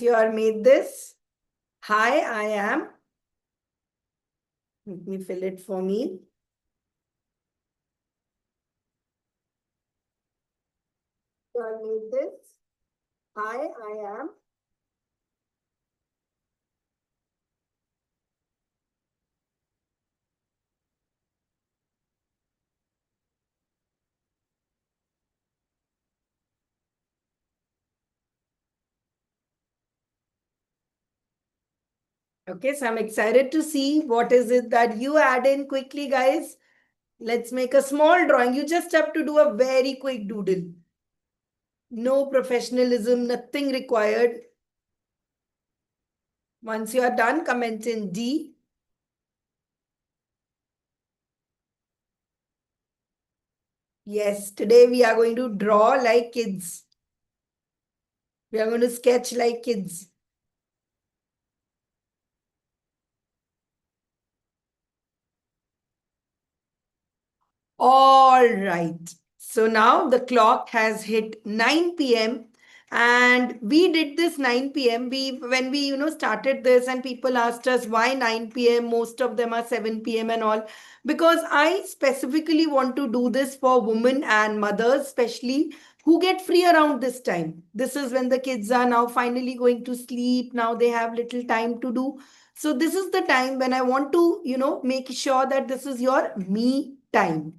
You are made this. Hi, I am. Let me fill it for me. You are made this. Hi, I am. Okay, so I'm excited to see what is it that you add in quickly, guys. Let's make a small drawing. You just have to do a very quick doodle. No professionalism, nothing required. Once you are done, comment in D. Yes, today we are going to draw like kids. We are going to sketch like kids. All right. So now the clock has hit 9 p.m. and we did this 9 p.m. When we started this and people asked us why 9 p.m. Most of them are 7 p.m. and all, because I specifically want to do this for women and mothers especially who get free around this time. This is when the kids are now finally going to sleep. Now they have little time to do. So this is the time when I want to make sure that this is your me time.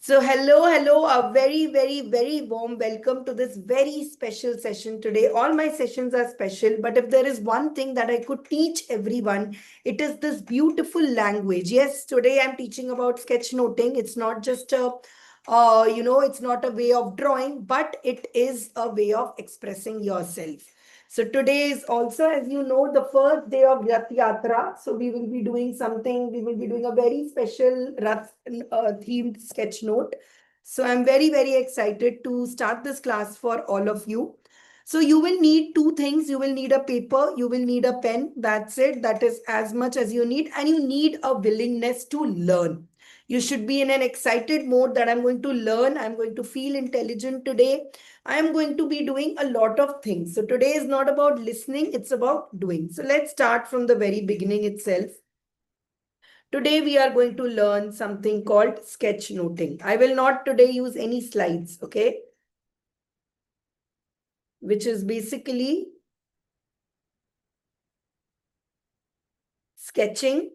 So, hello, a very, very, very warm welcome to this very special session today. All my sessions are special, but if there is one thing that I could teach everyone, it is this beautiful language. Yes, today I'm teaching about sketchnoting. It's not just it's not a way of drawing, but it is a way of expressing yourself. So today is also, as you know, the first day of Rath Yatra. So we will be doing something, we will be doing a very special Rath themed sketch note. So I'm very, very excited to start this class for all of you. So you will need two things. You will need a paper, you will need a pen. That's it. That is as much as you need. And you need a willingness to learn. You should be in an excited mode that I'm going to learn. I'm going to feel intelligent today. I am going to be doing a lot of things. So today is not about listening, it's about doing. So let's start from the very beginning itself. Today we are going to learn something called sketchnoting. I will not today use any slides, okay? Which is basically sketching,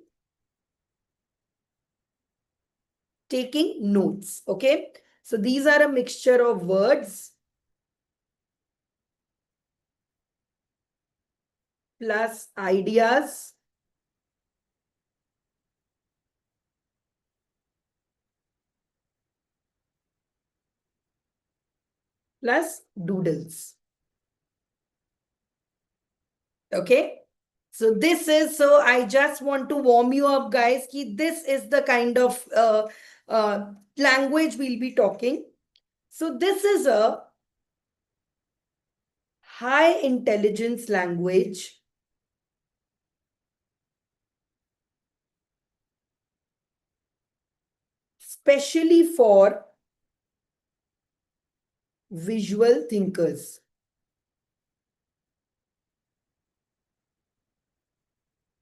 taking notes, okay? So these are a mixture of words plus ideas plus doodles. Okay. So this is, so I just want to warm you up, guys, ki this is the kind of language we'll be talking. So this is a high intelligence language, especially for visual thinkers.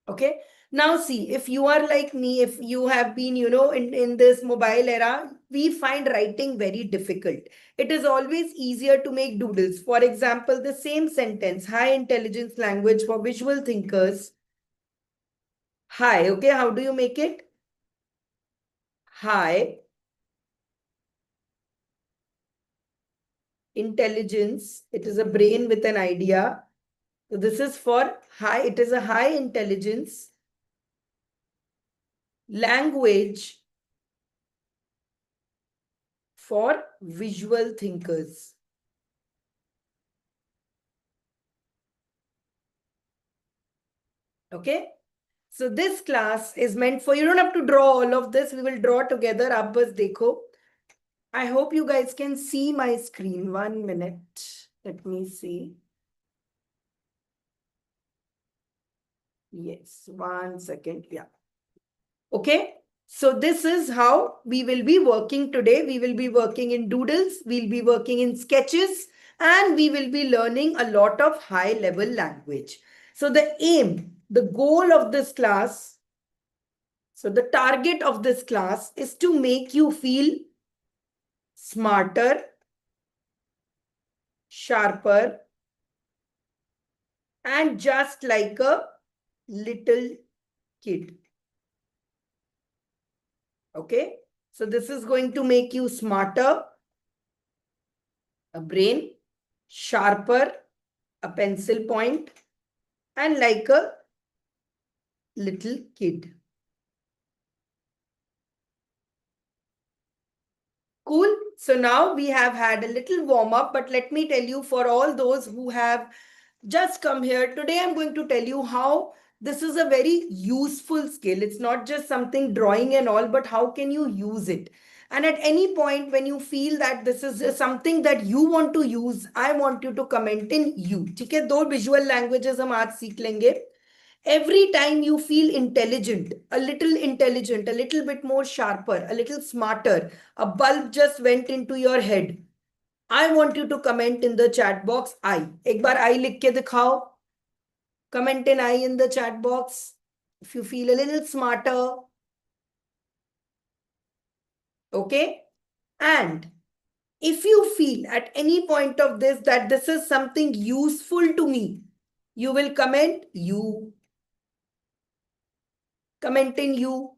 Okay. Now see, if you are like me, if you have been, in this mobile era, we find writing very difficult. It is always easier to make doodles. For example, the same sentence, high intelligence language for visual thinkers. High, okay, how do you make it? High intelligence. It is a brain with an idea. So this is for high, it is a high intelligence language for visual thinkers. Okay. So this class is meant for, you don't have to draw all of this. We will draw together. Aap bas dekho. I hope you guys can see my screen. 1 minute. Let me see. Yes, 1 second. Yeah. Okay. So this is how we will be working today. We will be working in doodles. We'll be working in sketches. and we will be learning a lot of high level language. So the aim, the goal of this class, so the target of this class is to make you feel smarter, sharper, and just like a little kid. Okay. So this is going to make you smarter, a brain, sharper, a pencil point, and like a little kid. Cool. So now we have had a little warm up, but let me tell you, for all those who have just come here, today I'm going to tell you how this is a very useful skill. It's not just something drawing and all, but how can you use it? And at any point when you feel that this is something that you want to use, I want you to comment in you. ठीक है, दो visual languages हम आज सीख लेंगे. Every time you feel intelligent, a little bit more sharper, a little smarter, a bulb just went into your head, I want you to comment in the chat box I. एक बार I लिख के दिखाओ. Comment in I in the chat box if you feel a little smarter. Okay? And if you feel at any point of this that this is something useful to me, you will comment you. Comment in you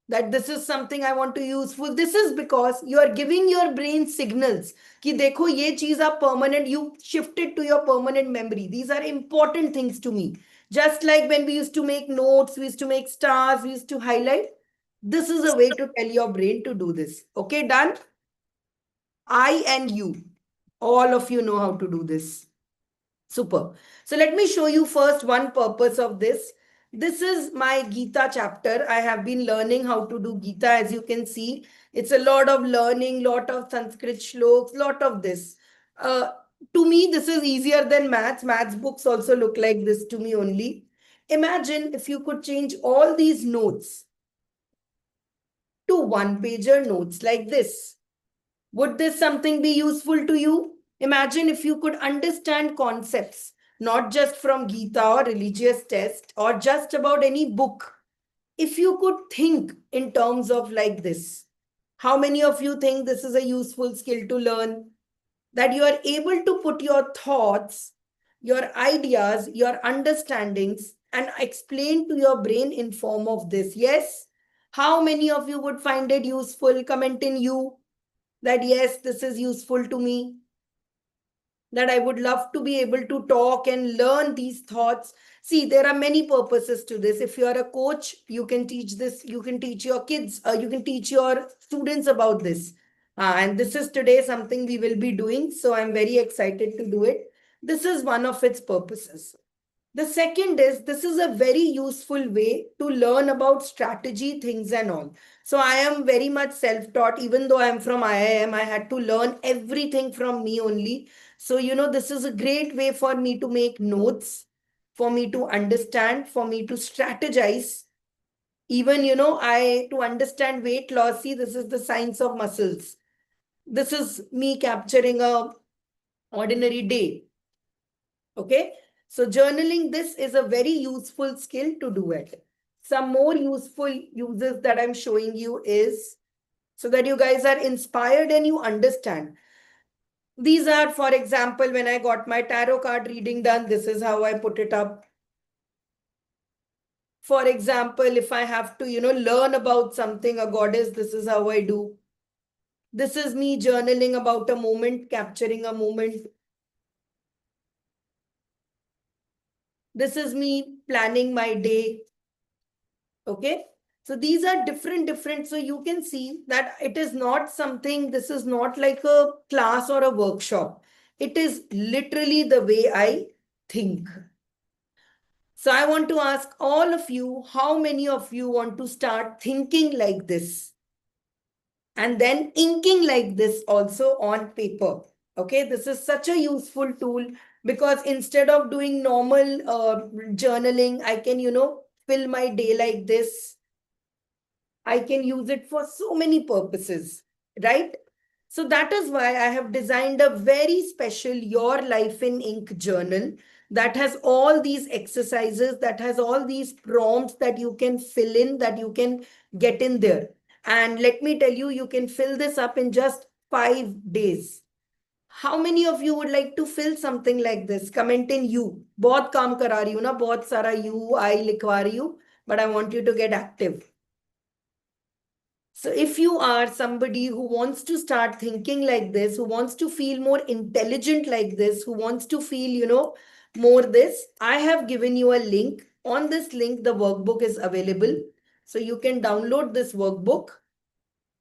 that this is something I want to use. This is because you are giving your brain signals कि देखो ये चीज आप permanent, you shift it to your permanent memory. These are important things to me. Just like when we used to make notes, we used to make stars, we used to highlight. This is a way to tell your brain to do this. Okay, done? I and you, all of you know how to do this. Super. So let me show you first one purpose of this. This is my Gita chapter. I have been learning how to do Gita, as you can see. It's a lot of learning, lot of Sanskrit shloks, lot of this. Uh, to me, this is easier than maths. Maths books also look like this to me only. Imagine if you could change all these notes to one-pager notes like this. Would this something be useful to you? Imagine if you could understand concepts, not just from Gita or religious text or just about any book. If you could think in terms of like this, how many of you think this is a useful skill to learn? That you are able to put your thoughts, your ideas, your understandings, and explain to your brain in form of this. Yes? How many of you would find it useful? Comment in you that yes, this is useful to me, that I would love to be able to talk and learn these thoughts. See, there are many purposes to this. If you are a coach, you can teach this, you can teach your kids, you can teach your students about this. And this is today something we will be doing. So I'm very excited to do it. This is one of its purposes. The second is this is a very useful way to learn about strategy, things and all. So I am very much self-taught. Even though I am from IIM, I had to learn everything from me only. So, this is a great way for me to make notes, for me to understand, for me to strategize. Even, to understand weight loss, see, this is the science of muscles. This is me capturing a ordinary day. Okay. So journaling, this is a very useful skill to do it. Some more useful uses that I'm showing you is so that you guys are inspired and you understand. These are, for example, when I got my tarot card reading done, this is how I put it up. For example, if I have to, learn about something, a goddess, this is how I do. This is me journaling about a moment, capturing a moment. This is me planning my day. Okay. So these are different. So you can see that it is not something, this is not like a class or a workshop. It is literally the way I think. So I want to ask all of you, how many of you want to start thinking like this? And then inking like this also on paper. Okay, this is such a useful tool because instead of doing normal journaling, I can, fill my day like this. I can use it for so many purposes, right? So that is why I have designed a very special Your Life in Ink journal that has all these exercises, that has all these prompts that you can fill in, that you can get in there. And let me tell you, you can fill this up in just 5 days. How many of you would like to fill something like this? Comment in you. बहुत काम करा रही हूँ ना, बहुत सारा you, I लिखवा रही हूँ, but I want you to get active. So if you are somebody who wants to start thinking like this, who wants to feel more intelligent like this, who wants to feel, more this, I have given you a link. On this link, the workbook is available. So you can download this workbook.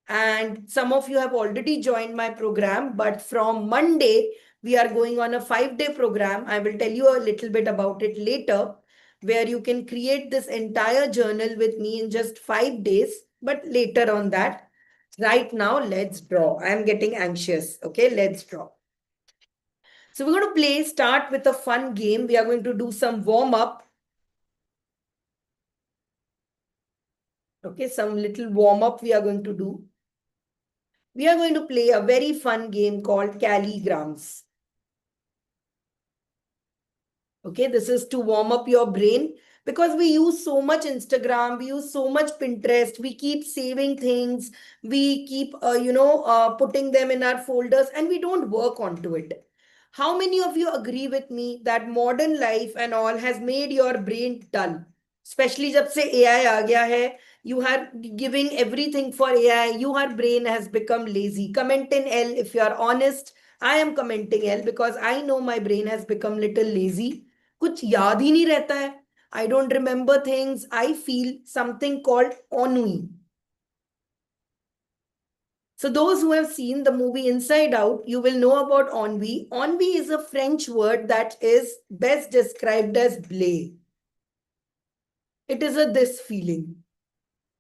And some of you have already joined my program, but from Monday, we are going on a 5-day program. I will tell you a little bit about it later, where you can create this entire journal with me in just 5 days, but later on that. Right now, let's draw. I'm getting anxious. Okay, let's draw. So we're going to start with a fun game. We are going to do some warm up. Okay, some little warm up we are going to do. We are going to play a very fun game called Calligrams. Okay, this is to warm up your brain because we use so much Instagram, we use so much Pinterest, we keep saving things, we keep, putting them in our folders and we don't work onto it. How many of you agree with me that modern life and all has made your brain dull? Especially जब से AI आ गया है, you are giving everything for AI, your brain has become lazy. Comment in L if you are honest. I am commenting L because I know my brain has become little lazy. कुछ याद ही नहीं रहता है. I don't remember things. I feel something called ennui. So those who have seen the movie Inside Out, you will know about ennui. Ennui is a French word that is best described as blé. It is a this feeling.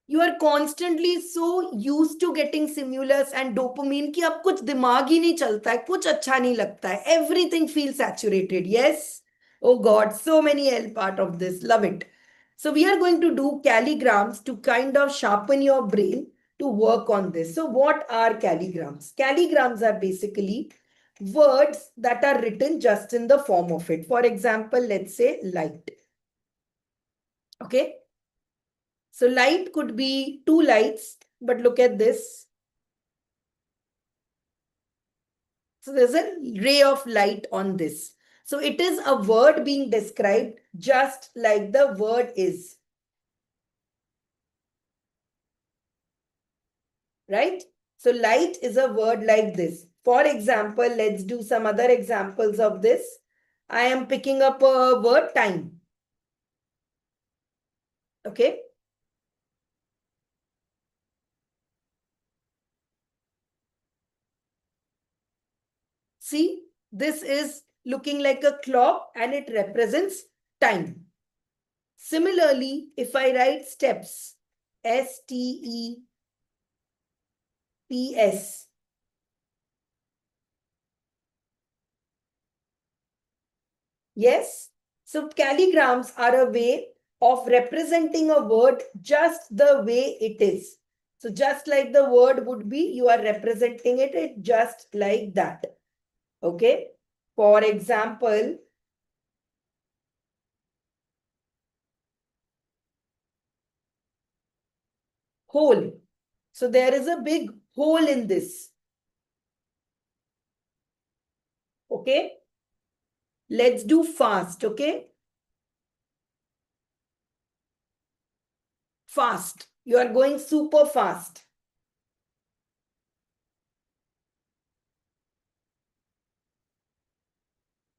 You are constantly so used to getting stimulus and dopamine कि अब कुछ दिमाग ही नहीं चलता है, कुछ अच्छा नहीं लगता है. Everything feels saturated. Yes? Oh God, so many L part of this. Love it. So we are going to do calligrams to kind of sharpen your brain to work on this. So what are calligrams? Calligrams are basically words that are written just in the form of it. For example, let's say light. Okay. So light could be two lights, but look at this. So there's a ray of light on this. So it is a word being described just like the word is. Right? So light is a word like this. For example, let's do some other examples of this. I am picking up a word time. Okay. See, this is looking like a clock and it represents time. Similarly, if I write steps, STEPS. Yes. So calligrams are a way of representing a word just the way it is. So just like the word would be, you are representing it just like that. Okay. For example, hole. So there is a big hole in this. Okay. Let's do fast. Okay. Fast. You are going super fast.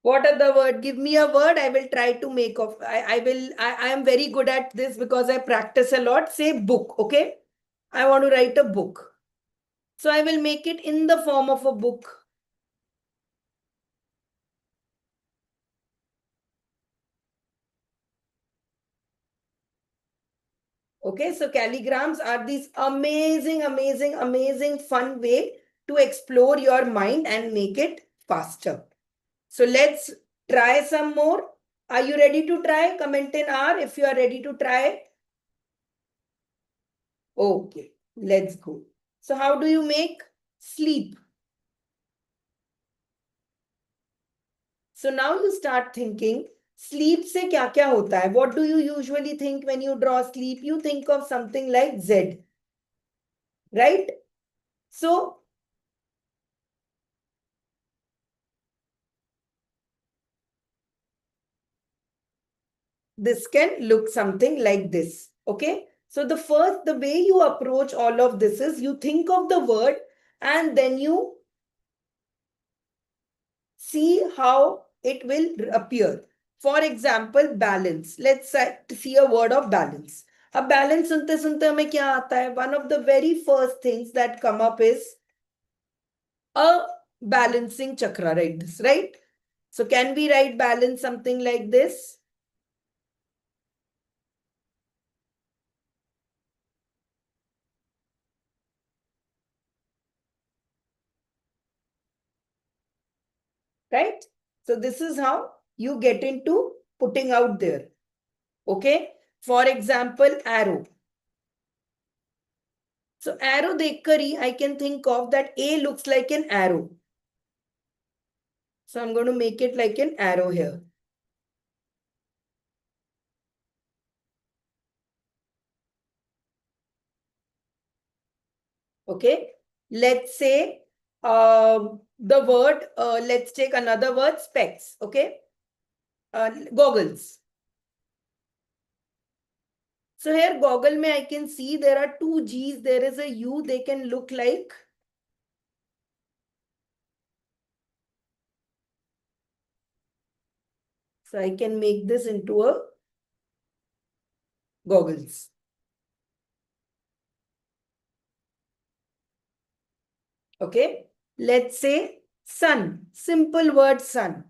What are the word? Give me a word. I will try to make of. I am very good at this because I practice a lot. Say book. Okay. I want to write a book. So I will make it in the form of a book. Okay. So calligrams are these amazing, amazing, amazing fun way to explore your mind and make it faster. So let's try some more. Are you ready to try? Comment in R if you are ready to try. Okay, let's go. So how do you make sleep? So now you start thinking, sleep से क्या क्या होता है? What do you usually think when you draw sleep? You think of something like Z, right? So this can look something like this. Okay. So the way you approach all of this is you think of the word and then you see how it will appear. For example, balance. Let's see a word of balance. अब balance सुनते सुनते हमें क्या आता है? One of the very first things that come up is a balancing chakra, right? This, right? So can we write balance something like this? Right? So this is how you get into putting out there. Okay. For example, arrow. So arrow dekhkar hi I can think of that A looks like an arrow. So I'm going to make it like an arrow here. Okay. Let's say the word, let's take another word, specs. Okay. Goggles. So here goggle mein I can see there are two G's. There is a U. They can look like. So I can make this into a goggles. Okay. Let's say sun. Simple word sun.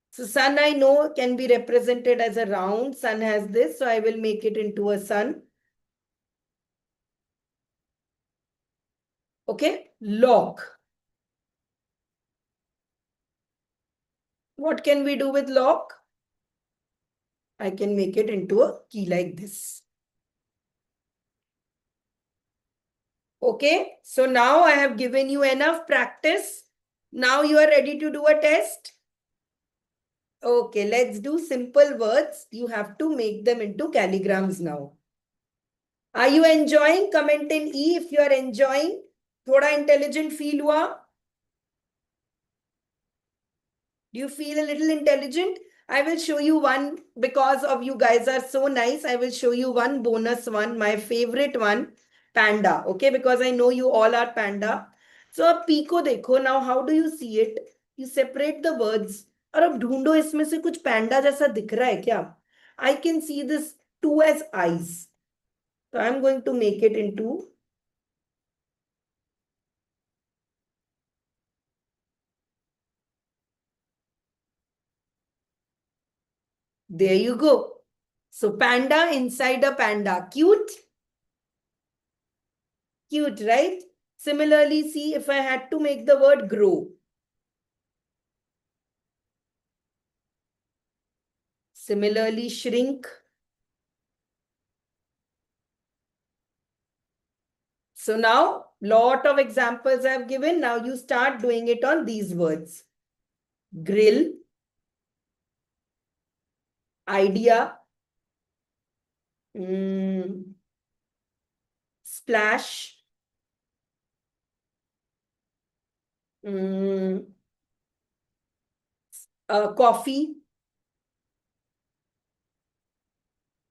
So sun I know can be represented as a round. Sun has this. So I will make it into a sun. Okay. Lock. What can we do with lock? I can make it into a key like this. Okay. So now I have given you enough practice. Now you are ready to do a test. Okay, let's do simple words. You have to make them into calligrams now. Are you enjoying? Comment in E if you are enjoying. Thoda intelligent feel hua? Do you feel a little intelligent? I will show you one because of you guys are so nice. I will show you one bonus one, my favorite one, panda. Okay, because I know you all are panda. So अब P को देखो. Now how do you see it? You separate the words. और अब ढूंढो इसमें से कुछ panda जैसा दिख रहा है क्या? I can see this two as eyes. So I'm going to make it into. There you go. So panda inside a panda. Cute? Cute, right? Similarly, see if I had to make the word grow. Similarly, shrink. So now, lot of examples I've given. Now you start doing it on these words. Grill, idea, splash, mm, coffee.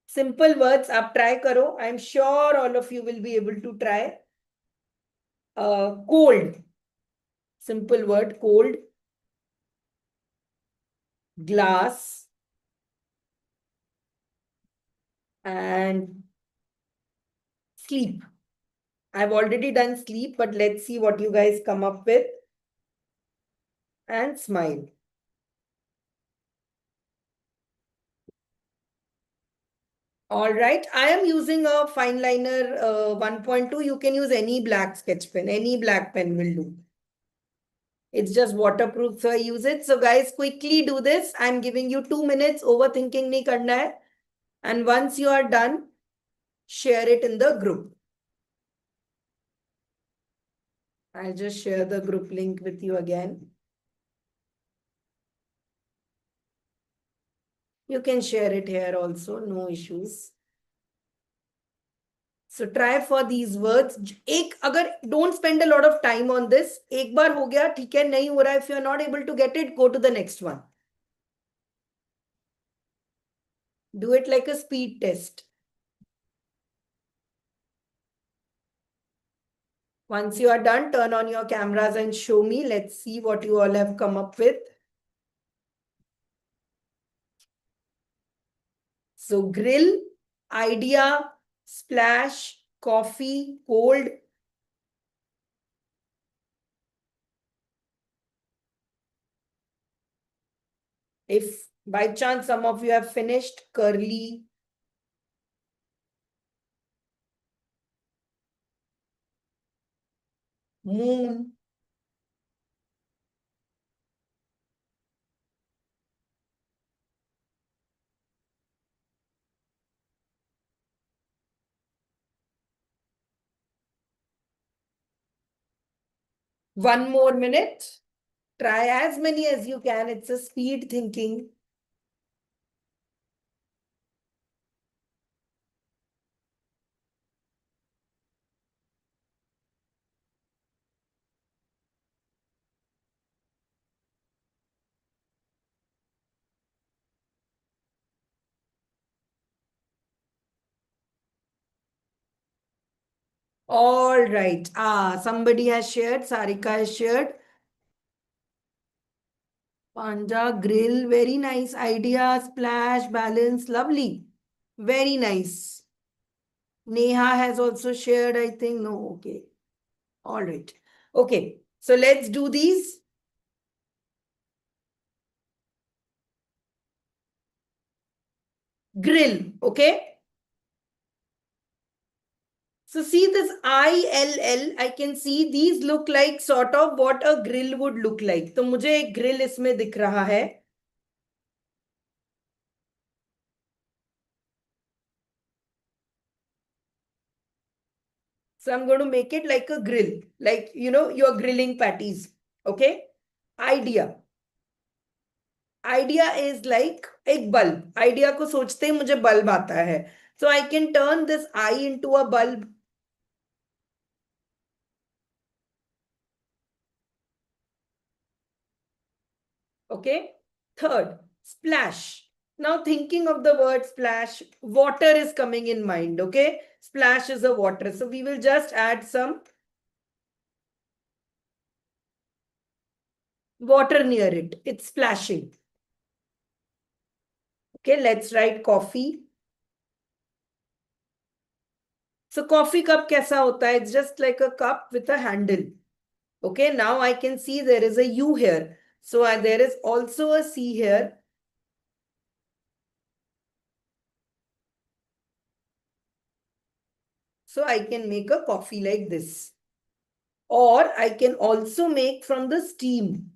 Simple words. Ab try karo. I'm sure all of you will be able to try. Cold. Simple word, cold. Glass. And sleep. I've already done sleep, but let's see what you guys come up with. And smile. All right. I am using a fine liner 1.2. You can use any black sketch pen. Any black pen will do. It's just waterproof, so I use it. So guys, quickly do this. I'm giving you 2 minutes. Overthinking nahi karna hai. And once you are done, share it in the group. I'll just share the group link with you again. You can share it here also, no issues. So try for these words. एक अगर don't spend a lot of time on this. एक बार हो गया ठीक है, नहीं हो रहा, if you are not able to get it, go to the next one. Do it like a speed test. Once you are done, turn on your cameras and show me. Let's see what you all have come up with. So grill, idea, splash, coffee, cold. If by chance some of you have finished, curly, moon. One more minute. Try as many as you can. It's a speed thinking. All right. Somebody has shared. Sarika has shared. Panja, grill, very nice idea. Splash, balance, lovely. Very nice. Neha has also shared, I think. No, okay. All right. Okay. So let's do these. Grill. Okay. So see this ILL, I can see these look like sort of what a grill would look like. तो मुझे एक grill इसमें दिख रहा है. So I'm going to make it like a grill, like, you're grilling patties. Okay. Idea. Idea is like एक bulb. Idea को सोचते ही मुझे bulb आता है. So I can turn this eye into a bulb. Okay. Third, splash. Now thinking of the word splash, water is coming in mind. Okay. Splash is a water. So we will just add some water near it. It's splashing. Okay. Let's write coffee. So coffee cup kaisa hota hai? It's just like a cup with a handle. Okay. Now I can see there is a U here. So there is also a C here. So I can make a coffee like this. Or I can also make from the steam.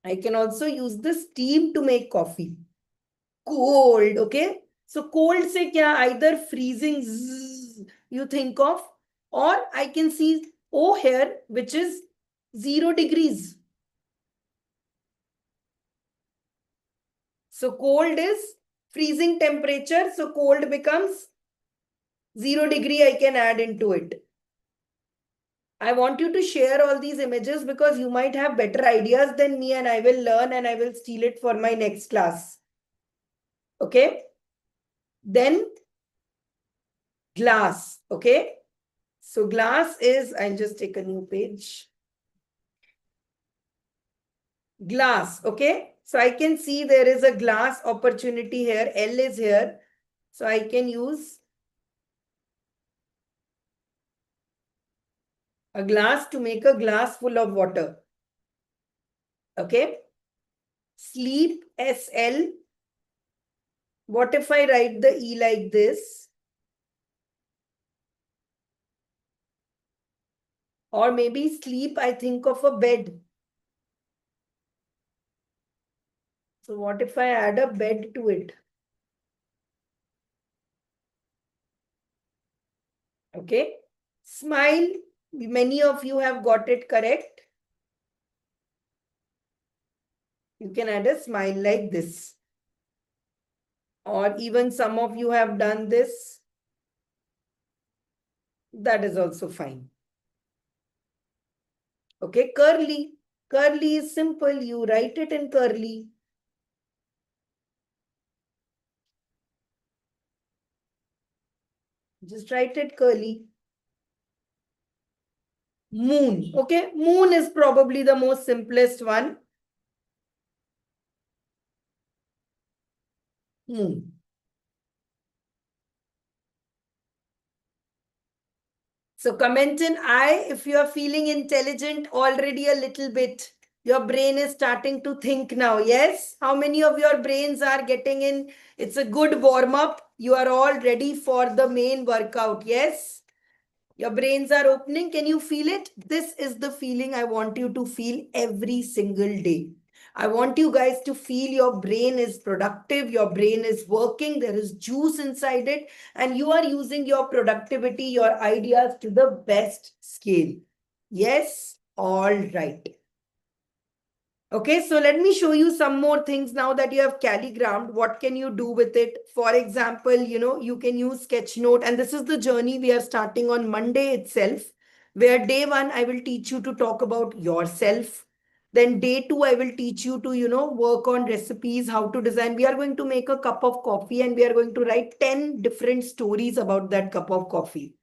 I can also use the steam to make coffee. Cold, okay? So cold se kya? Either freezing zzz, you think of, or I can see O here, which is 0 degrees. So cold is freezing temperature. So cold becomes 0 degree. I can add into it. I want you to share all these images because you might have better ideas than me and I will learn and I will steal it for my next class. Okay. Then glass. Okay. So glass is, I'll just take a new page. Glass. Okay. So I can see there is a glass opportunity here. L is here. So I can use a glass to make a glass full of water. Okay. Sleep, SL. What if I write the E like this? Or maybe sleep, I think of a bed. So what if I add a bed to it? Okay. Smile, Many of you have got it correct. You can add a smile like this. Or even some of you have done this. That is also fine. Okay, curly. Curly is simple. You write it in curly. Just write it curly. Moon. Okay, moon is probably the most simplest one. Moon. So comment in I if you are feeling intelligent already a little bit. Your brain is starting to think now. Yes? How many of your brains are getting in? It's a good warm up. You are all ready for the main workout. Yes? Your brains are opening. Can you feel it? This is the feeling I want you to feel every single day. I want you guys to feel your brain is productive, your brain is working, there is juice inside it, and you are using your productivity, your ideas to the best scale. Yes? All right. Okay, so let me show you some more things now that you have calligrammed. What can you do with it? For example, you can use Sketchnote, and this is the journey we are starting on Monday itself, where day one, I will teach you to talk about yourself. Then day two, I will teach you to, work on recipes, how to design. We are going to make a cup of coffee and we are going to write 10 different stories about that cup of coffee.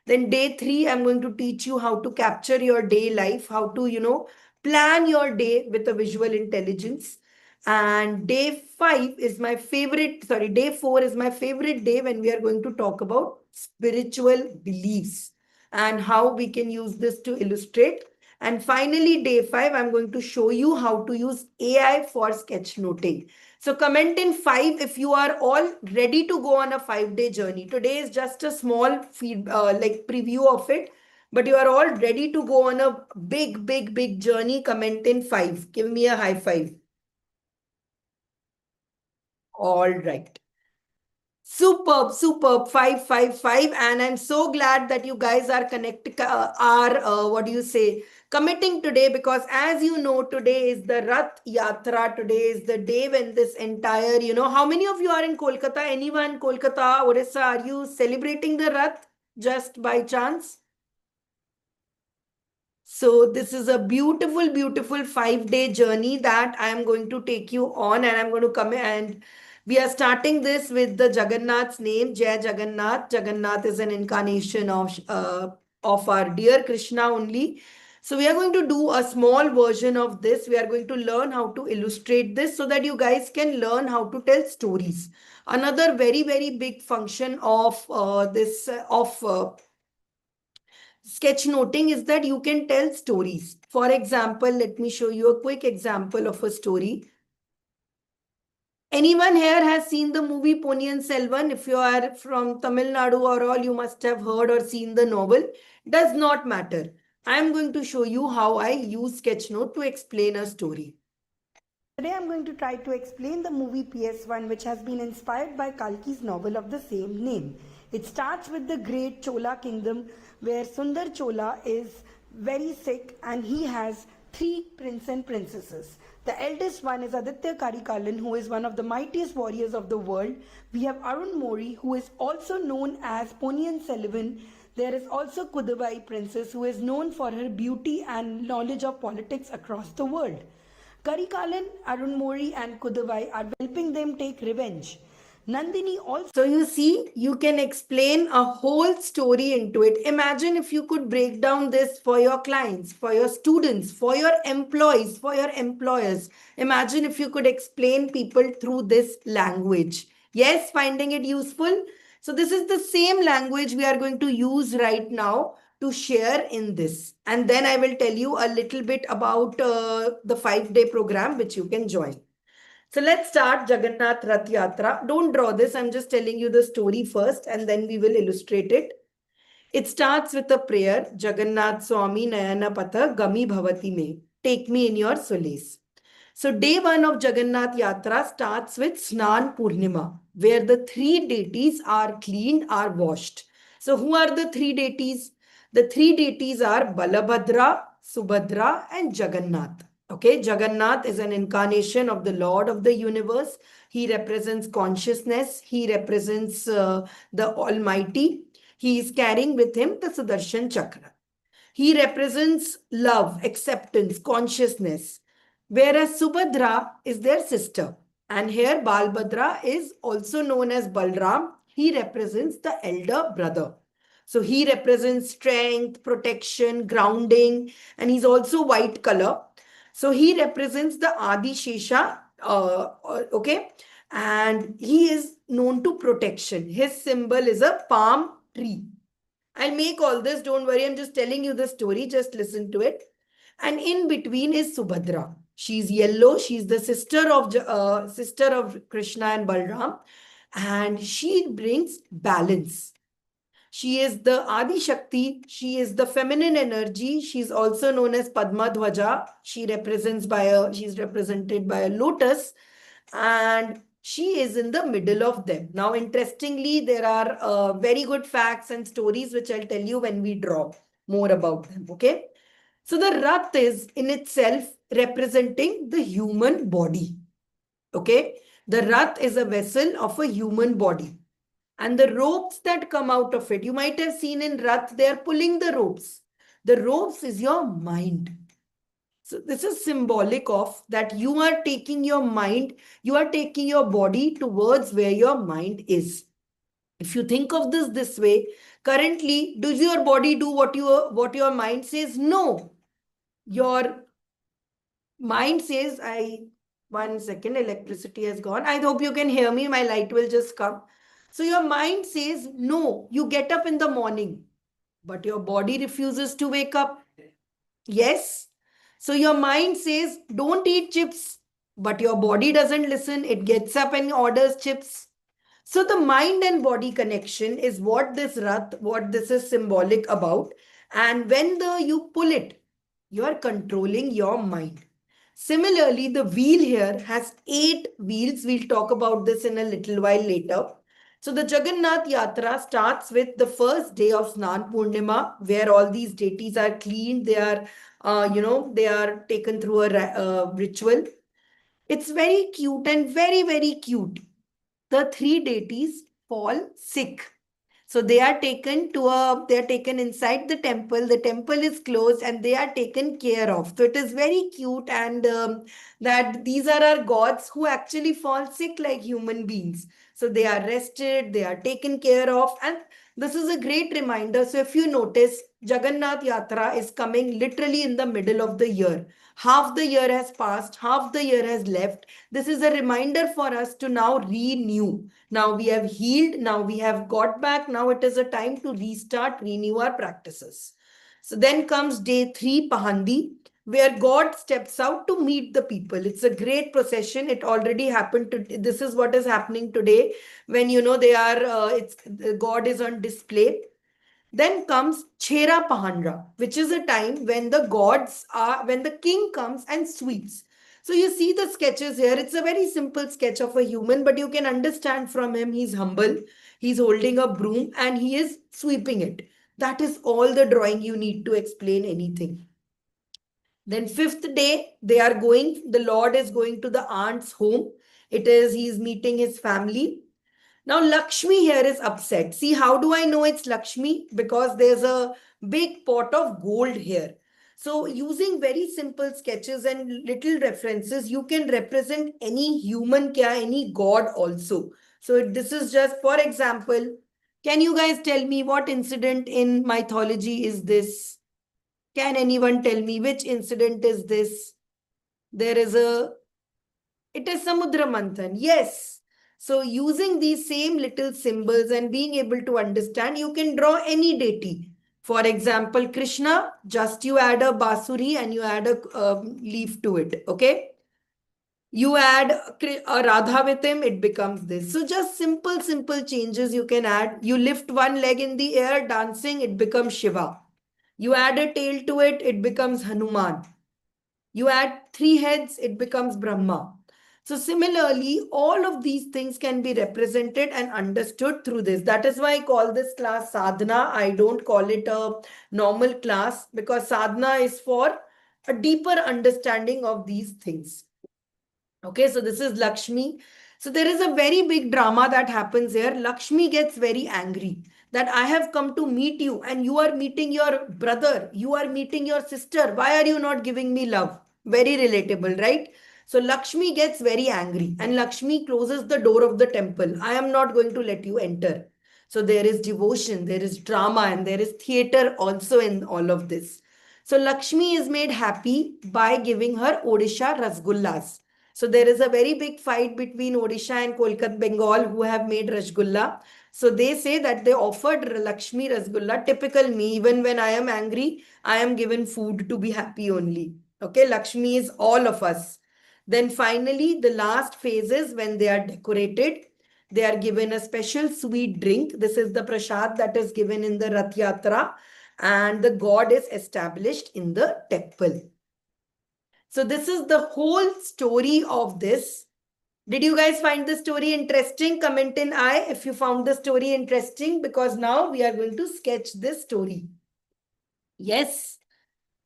Then day three, I'm going to teach you how to capture your day life, how to, plan your day with a visual intelligence. And day five is my favorite, sorry, day four is my favorite day when we are going to talk about spiritual beliefs and how we can use this to illustrate. And finally, day five, I'm going to show you how to use AI for sketchnoting. So comment in 5 if you are all ready to go on a 5-day journey. Today is just a small like preview of it, but you are all ready to go on a big, big, big journey. Comment in 5. Give me a high five. All right. Superb, superb. 555. And I'm so glad that you guys are what do you say, committing today, because as you know, today is the Rath Yatra. Today is the day when this entire, how many of you are in Kolkata? Anyone, Kolkata, Orissa, are you celebrating the Rath just by chance? So this is a beautiful, beautiful 5-day journey that I am going to take you on, and I'm going to come and we are starting this with the Jagannath's name, Jai Jagannath. Jagannath is an incarnation of our dear Krishna only. So we are going to do a small version of this. We are going to learn how to illustrate this so that you guys can learn how to tell stories. Another very, very big function of this of sketchnoting is that you can tell stories. For example, let me show you a quick example of a story. Anyone here has seen the movie Ponniyin Selvan? If you are from Tamil Nadu or all, you must have heard or seen the novel. Does not matter. I am going to show you how I use Sketchnote to explain a story. Today I'm going to try to explain the movie PS1, which has been inspired by Kalki's novel of the same name. It starts with the great Chola kingdom where Sundar Chola is very sick and he has three prince and princesses. The eldest one is Aditya Karikalan, who is one of the mightiest warriors of the world. We have Arun Mori, who is also known as Ponniyin Selvan. There is also Kudavai princess, who is known for her beauty and knowledge of politics across the world. Karikalan, Arun Mori and Kudavai are helping them take revenge. Nandini also. So you see, you can explain a whole story into it. Imagine if you could break down this for your clients, for your students, for your employees, for your employers. Imagine if you could explain people through this language. Yes, finding it useful. So this is the same language we are going to use right now to share in this. And then I will tell you a little bit about the 5-day program which you can join. So let's start Jagannath Rath Yatra. Don't draw this. I'm just telling you the story first and then we will illustrate it. It starts with a prayer. Jagannath Swami Nayana Patha Gami Bhavati Me. Take me in your solace. So day one of Jagannath Yatra starts with Snan Purnima, where the three deities are cleaned, are washed. So who are the three deities? The three deities are Balabhadra, Subhadra, and Jagannath. Okay, Jagannath is an incarnation of the Lord of the universe. He represents consciousness, he represents the Almighty. He is carrying with him the Sudarshan Chakra. He represents love, acceptance, consciousness. Whereas Subhadra is their sister. And here Balbhadra is also known as Balram. He represents the elder brother. So he represents strength, protection, grounding, and he's also white color. So he represents the Adi Shesha, okay, and he is known to protection. His symbol is a palm tree. I'll make all this. Don't worry. I'm just telling you the story. Just listen to it. And in between is Subhadra. She's yellow. She's the sister of Krishna and Balram, and she brings balance. She is the Adi Shakti. She is the feminine energy. She's also known as Padma Dhwaja. She's represented by a lotus, and she is in the middle of them. Now, interestingly, there are very good facts and stories which I'll tell you when we draw more about them. Okay. So the Rath is in itself representing the human body. Okay. The Rath is a vessel of a human body. And the ropes that come out of it, you might have seen in Rath, they are pulling the ropes. The ropes is your mind. So this is symbolic of that you are taking your mind, you are taking your body towards where your mind is. If you think of this way, currently, does your body do what your mind says? No. Your mind says, one second, electricity has gone. I hope you can hear me. My light will just come. So your mind says, no, you get up in the morning, but your body refuses to wake up. Yes. So your mind says, don't eat chips, but your body doesn't listen. It gets up and orders chips. So the mind and body connection is what this is symbolic about. And when you pull it, you are controlling your mind. Similarly, the wheel here has 8 wheels. We'll talk about this in a little while later. So the Jagannath Yatra starts with the first day of Snan Purnima, where all these deities are cleaned. They are, they are taken through a ritual. It's very cute and very, very cute. The 3 deities fall sick. So they are taken inside the temple. The temple is closed and they are taken care of. So it is very cute, and that these are our gods who actually fall sick like human beings. So they are rested, they are taken care of, and this is a great reminder. So if you notice, Jagannath Yatra is coming literally in the middle of the year. Half the year has passed, half the year has left. This is a reminder for us to now renew. Now we have healed, now we have got back. Now it is a time to restart, renew our practices. So then comes day 3, Pahandi, where God steps out to meet the people. It's a great procession. It already happened. This is what is happening today when God is on display. Then comes Chera Pahandra, which is a time when when the king comes and sweeps. So you see the sketches here. It's a very simple sketch of a human, but you can understand from him, he's humble, he's holding a broom and he is sweeping it. That is all the drawing you need to explain anything. Then 5th day, the Lord is going to the aunt's home. He's meeting his family. Now, Lakshmi here is upset. See, how do I know it's Lakshmi? Because there's a big pot of gold here. So, using very simple sketches and little references, you can represent any human, any god also. So, this is just, for example, can you guys tell me what incident in mythology is this? Can anyone tell me which incident is this? It is Samudra Manthan. Yes. So using these same little symbols and being able to understand, you can draw any deity. For example, Krishna, just you add a basuri and you add a leaf to it. Okay. You add a Radha with him, it becomes this. So just simple changes you can add. You lift one leg in the air, dancing, it becomes Shiva. You add a tail to it, it becomes Hanuman. You add 3 heads, it becomes Brahma. So similarly, all of these things can be represented and understood through this. That is why I call this class sadhana. I don't call it a normal class, because sadhana is for a deeper understanding of these things. Okay, so this is Lakshmi. So there is a very big drama that happens here. Lakshmi gets very angry that I have come to meet you and you are meeting your brother, you are meeting your sister. Why are you not giving me love? Very relatable, right? So Lakshmi gets very angry and Lakshmi closes the door of the temple. I am not going to let you enter. So there is devotion, there is drama, and there is theater also in all of this. So Lakshmi is made happy by giving her Odisha Rasgullas. So there is a very big fight between Odisha and Kolkata, Bengal, who have made Rasgulla. So they say that they offered Lakshmi Rasgulla. Typical me, even when I am angry, I am given food to be happy only. Okay, Lakshmi is all of us. Then finally, the last phase is when they are decorated. They are given a special sweet drink. This is the prasad that is given in the Rath Yatra, and the god is established in the temple. So this is the whole story of this. Did you guys find the story interesting? Comment in I if you found the story interesting, because now we are going to sketch this story. Yes.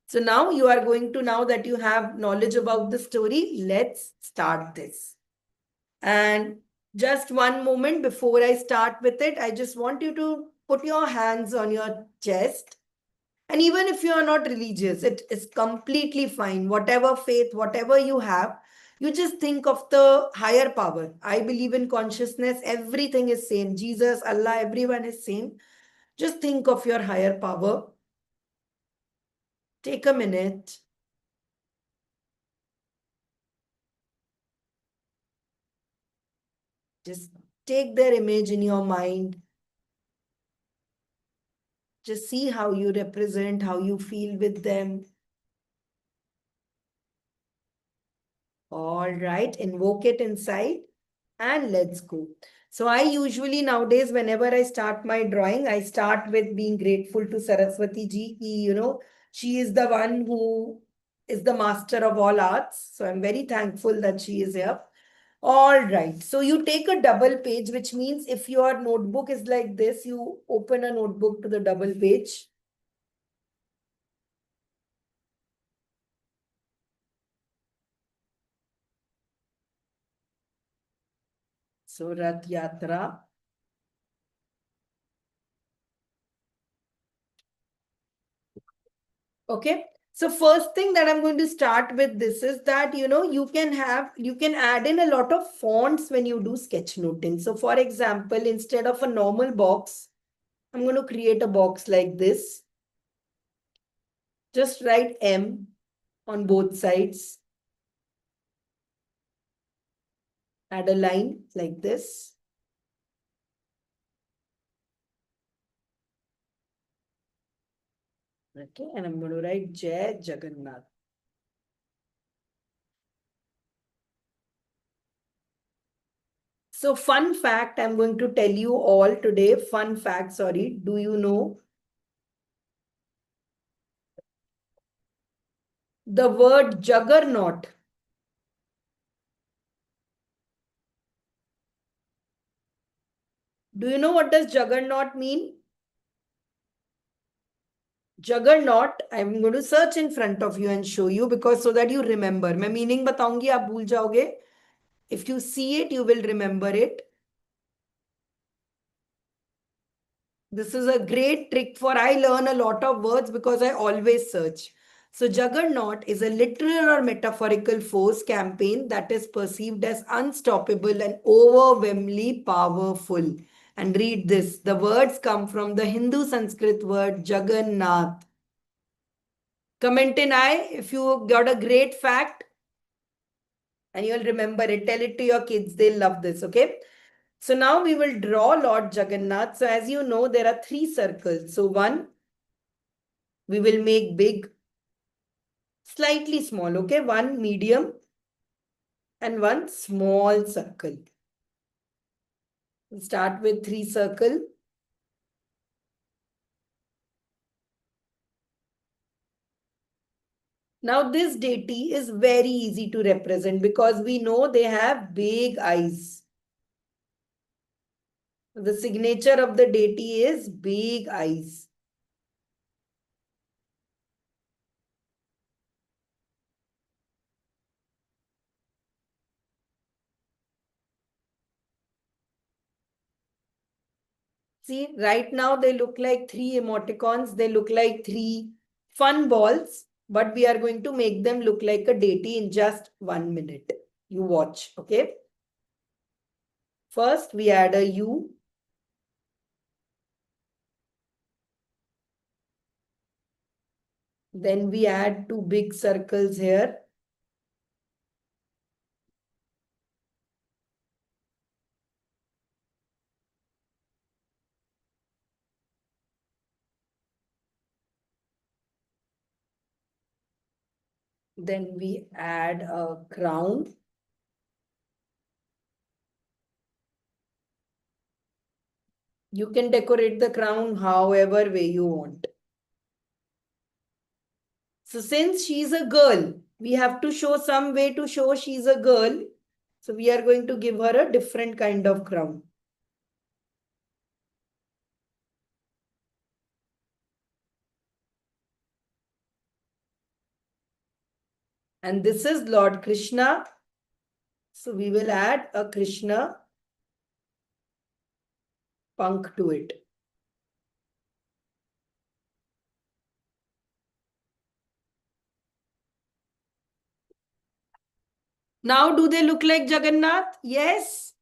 So now you are going to, now that you have knowledge about the story, let's start this. And just one moment before I start with it, I just want you to put your hands on your chest. And even if you are not religious, it is completely fine. Whatever faith, whatever you have, you just think of the higher power. I believe in consciousness. Everything is same. Jesus, Allah, everyone is same. Just think of your higher power. Take a minute. Just take their image in your mind. Just see how you represent, how you feel with them. All right, invoke it inside and let's go. So I usually nowadays, whenever I start my drawing, I start with being grateful to Saraswati ji. She is the one who is the master of all arts. So I'm very thankful that she is here. All right. So you take a double page, which means if your notebook is like this, you open a notebook to the double page. So Rath Yatra. Okay. So first thing that I'm going to start with this is that, you can add in a lot of fonts when you do sketchnoting. So for example, instead of a normal box, I'm going to create a box like this. Just write M on both sides. Add a line like this. Okay. And I'm going to write Jai Jagannath. So fun fact, I'm going to tell you all today. Fun fact, sorry. Do you know the word juggernaut? Do you know what does juggernaut mean? Juggernaut, I'm going to search in front of you and show you, because so that you remember. मैं meaning बताऊंगी, आप भूल जाओगे. If you see it, you will remember it. This is a great trick for, I learn a lot of words because I always search. So juggernaut is a literal or metaphorical force campaign that is perceived as unstoppable and overwhelmingly powerful. And read this. The words come from the Hindu Sanskrit word Jagannath. Comment in I if you got a great fact and you'll remember it. Tell it to your kids. They'll love this. Okay. So now we will draw Lord Jagannath. So as you know, there are three circles. So one, we will make big, slightly small. Okay. One medium and one small circle. We'll start with three circle. Now, this deity is very easy to represent because we know they have big eyes. The signature of the deity is big eyes. See, right now they look like three emoticons. They look like three fun balls, but we are going to make them look like a deity in just 1 minute. You watch, okay? First, we add a U. Then we add two big circles here. Then we add a crown. You can decorate the crown however way you want. So since she's a girl, we have to show some way to show she's a girl. So we are going to give her a different kind of crown. And this is Lord Krishna. So we will add a Krishna punk to it. Now, do they look like Jagannath? Yes.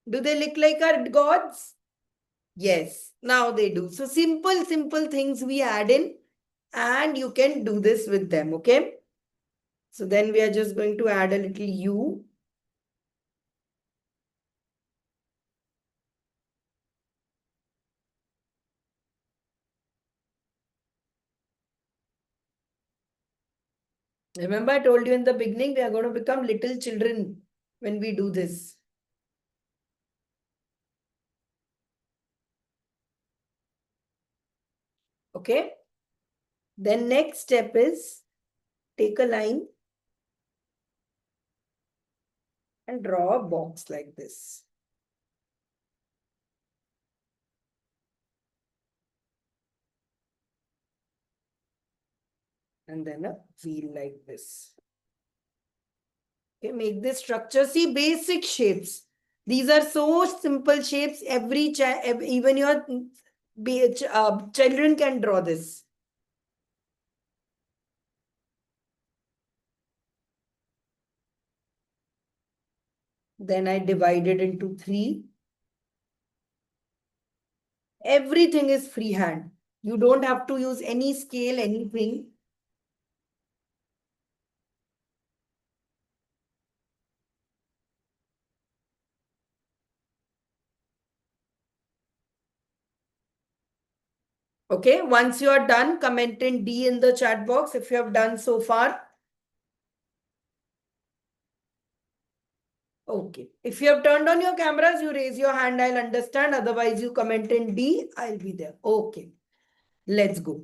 Do they look like our gods? Yes. Now they do. So simple, simple things we add in and you can do this with them. Okay. So then we are just going to add a little U. Remember, I told you in the beginning, we are going to become little children when we do this. Okay. Then next step is take a line and draw a box like this. And then a wheel like this. Okay, make this structure. See, basic shapes. These are so simple shapes. Even your children can draw this. Then I divide it into three. Everything is freehand. You don't have to use any scale, anything. Okay, once you are done, comment in D in the chat box if you have done so far. Okay. If you have turned on your cameras, you raise your hand, I'll understand. Otherwise, you comment in D, I'll be there. Okay. Let's go.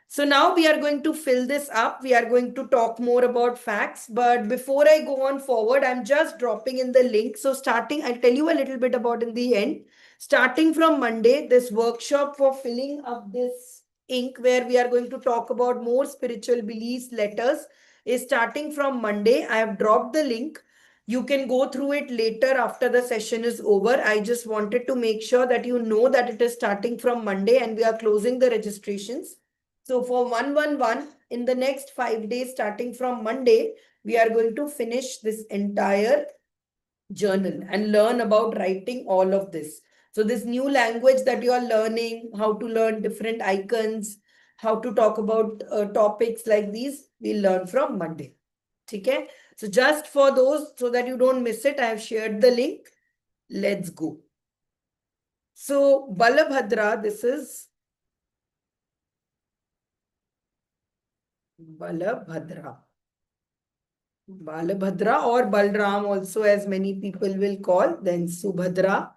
So now we are going to fill this up. We are going to talk more about facts. But before I go on forward, I'm just dropping in the link. So I'll tell you a little bit about in the end. Starting from Monday, this workshop for filling up this ink where we are going to talk about more spiritual beliefs, letters is starting from Monday. I have dropped the link. You can go through it later after the session is over. I just wanted to make sure that you know that it is starting from Monday and we are closing the registrations. So for 111, in the next 5 days, starting from Monday, we are going to finish this entire journal and learn about writing all of this. So this new language that you are learning, how to learn different icons, how to talk about topics like these, we'll learn from Monday. Okay? So just for those, so that you don't miss it, I have shared the link. Let's go. So Balabhadra, this is Balabhadra. Balabhadra or Balram also, as many people will call, then Subhadra.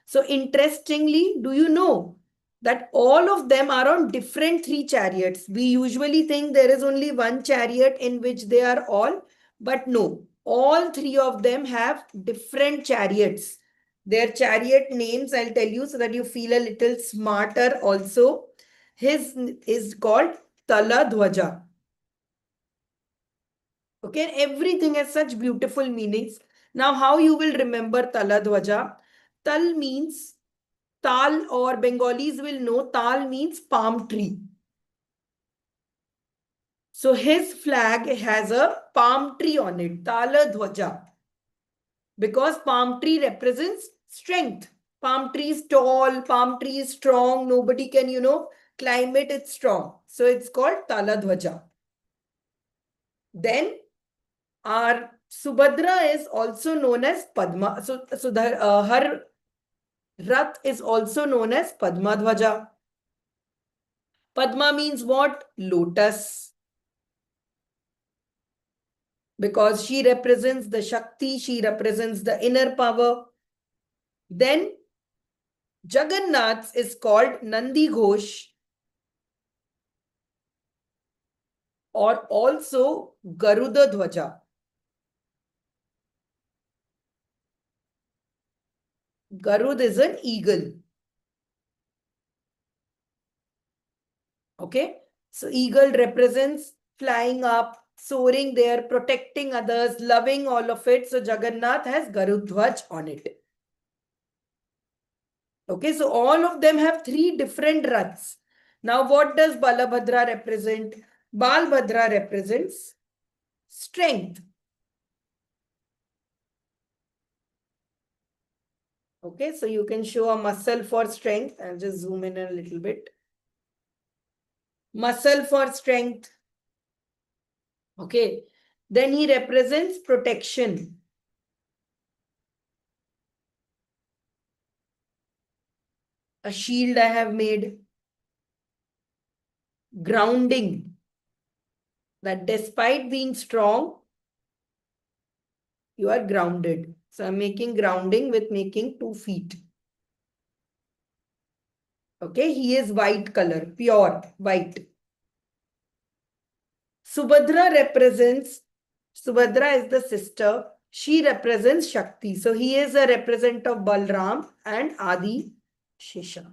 So interestingly, do you know that all of them are on different three chariots. We usually think there is only one chariot in which they are all, but no, all three of them have different chariots. Their chariot names, I'll tell you so that you feel a little smarter also. His is called Tala Dhwaja. Okay, everything has such beautiful meanings. Now, how you will remember Tala Dhwaja? Tal means Tal, or Bengalis will know Tal means palm tree. So his flag has a palm tree on it, Tala Dhwaja, because palm tree represents strength. Palm tree is tall, palm tree is strong, nobody can, climb it, it's strong. So it's called Tala Dhwaja. Then our Subhadra is also known as Padma. So her Rath is also known as Padma Dhwaja. Padma means what? Lotus. Because she represents the Shakti, she represents the inner power. Then Jagannath is called Nandi Ghosh, or also Garuda Dhwaja. Garud is an eagle. Okay, so eagle represents flying up, soaring there, protecting others, loving all of it. So Jagannath has Garud Dhwaj on it. Okay, so all of them have three different raths. Now, what does Balabhadra represent? Balbhadra represents strength. Okay, so you can show a muscle for strength. I'll just zoom in a little bit. Muscle for strength. Okay, then he represents protection. A shield I have made. Grounding. That despite being strong, you are grounded. So I'm making grounding with making 2 feet. Okay, he is white color, pure white. Subhadra is the sister. She represents Shakti. So he is a representative of Balram and Adi Shesha.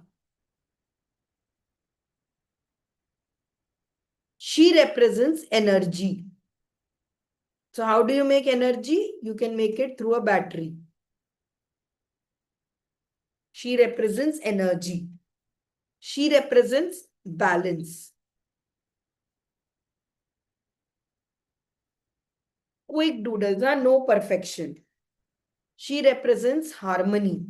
She represents energy. So how do you make energy? You can make it through a battery. She represents energy. She represents balance. Quick doodles, no perfection. She represents harmony.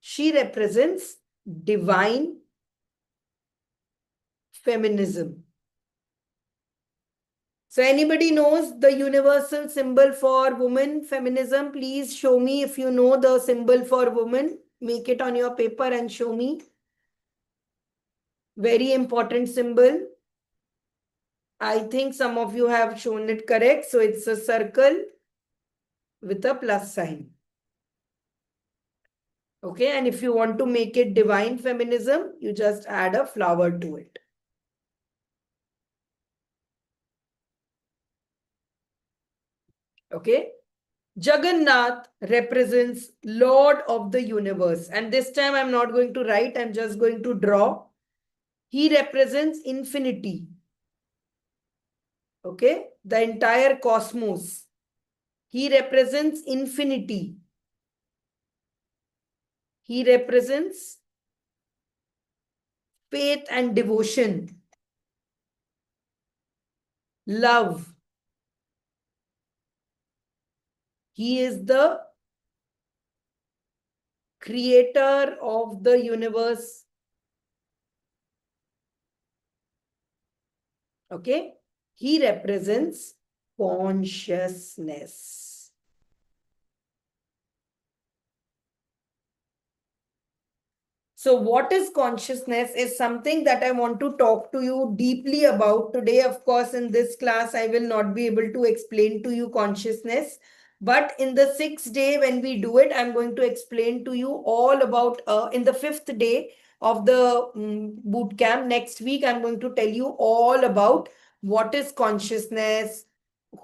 She represents divine feminism. So anybody knows the universal symbol for woman feminism? Please show me if you know the symbol for woman. Make it on your paper and show me. Very important symbol. I think some of you have shown it correct. So it's a circle with a plus sign. Okay, and if you want to make it divine feminism, you just add a flower to it. Okay. Jagannath represents Lord of the universe. And this time I'm not going to write, I'm just going to draw. He represents infinity. Okay, the entire cosmos. He represents infinity. He represents faith and devotion. Love. He is the creator of the universe. Okay, he represents consciousness. So what is consciousness is something that I want to talk to you deeply about today. Of course, in this class, I will not be able to explain to you consciousness, But in the sixth day, when we do it, I'm going to explain to you all about, in the fifth day of the boot camp next week, I'm going to tell you all about what is consciousness,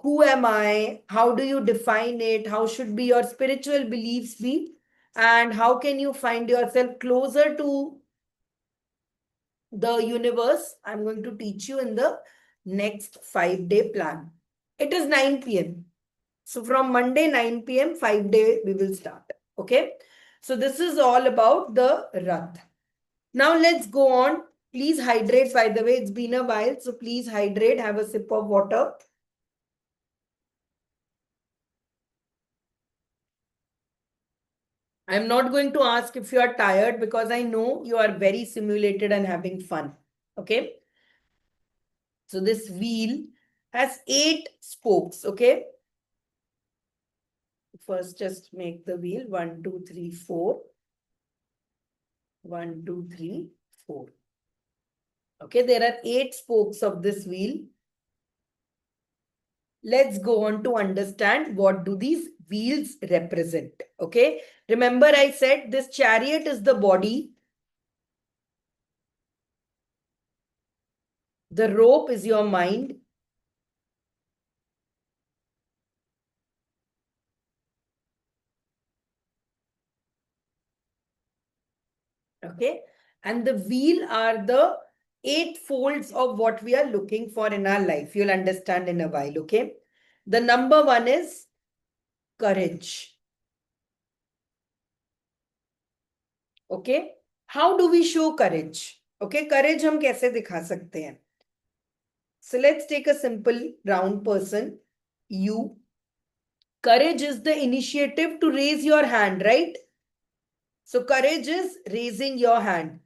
who am I, how do you define it, how should be your spiritual beliefs be, and how can you find yourself closer to the universe. I'm going to teach you in the next 5-day plan. It is 9 p.m. So from Monday 9 p.m., 5-day we will start. Okay. So this is all about the Rath. Now let's go on. Please hydrate. By the way, it's been a while. So please hydrate. Have a sip of water. I'm not going to ask if you are tired because I know you are very simulated and having fun. Okay. So this wheel has 8 spokes. Okay. First, just make the wheel 1, 2, 3, 4. 1, 2, 3, 4. Okay, there are 8 spokes of this wheel. Let's go on to understand what do these wheels represent. Okay, remember I said this chariot is the body. The rope is your mind. Okay, and the wheel are the 8 folds of what we are looking for in our life. You'll understand in a while. Okay, the number 1 is courage. Okay, how do we show courage? Okay, courage हम कैसे दिखा सकते हैं? So let's take a simple round person. You. Courage is the initiative to raise your hand, right? So courage is raising your hand.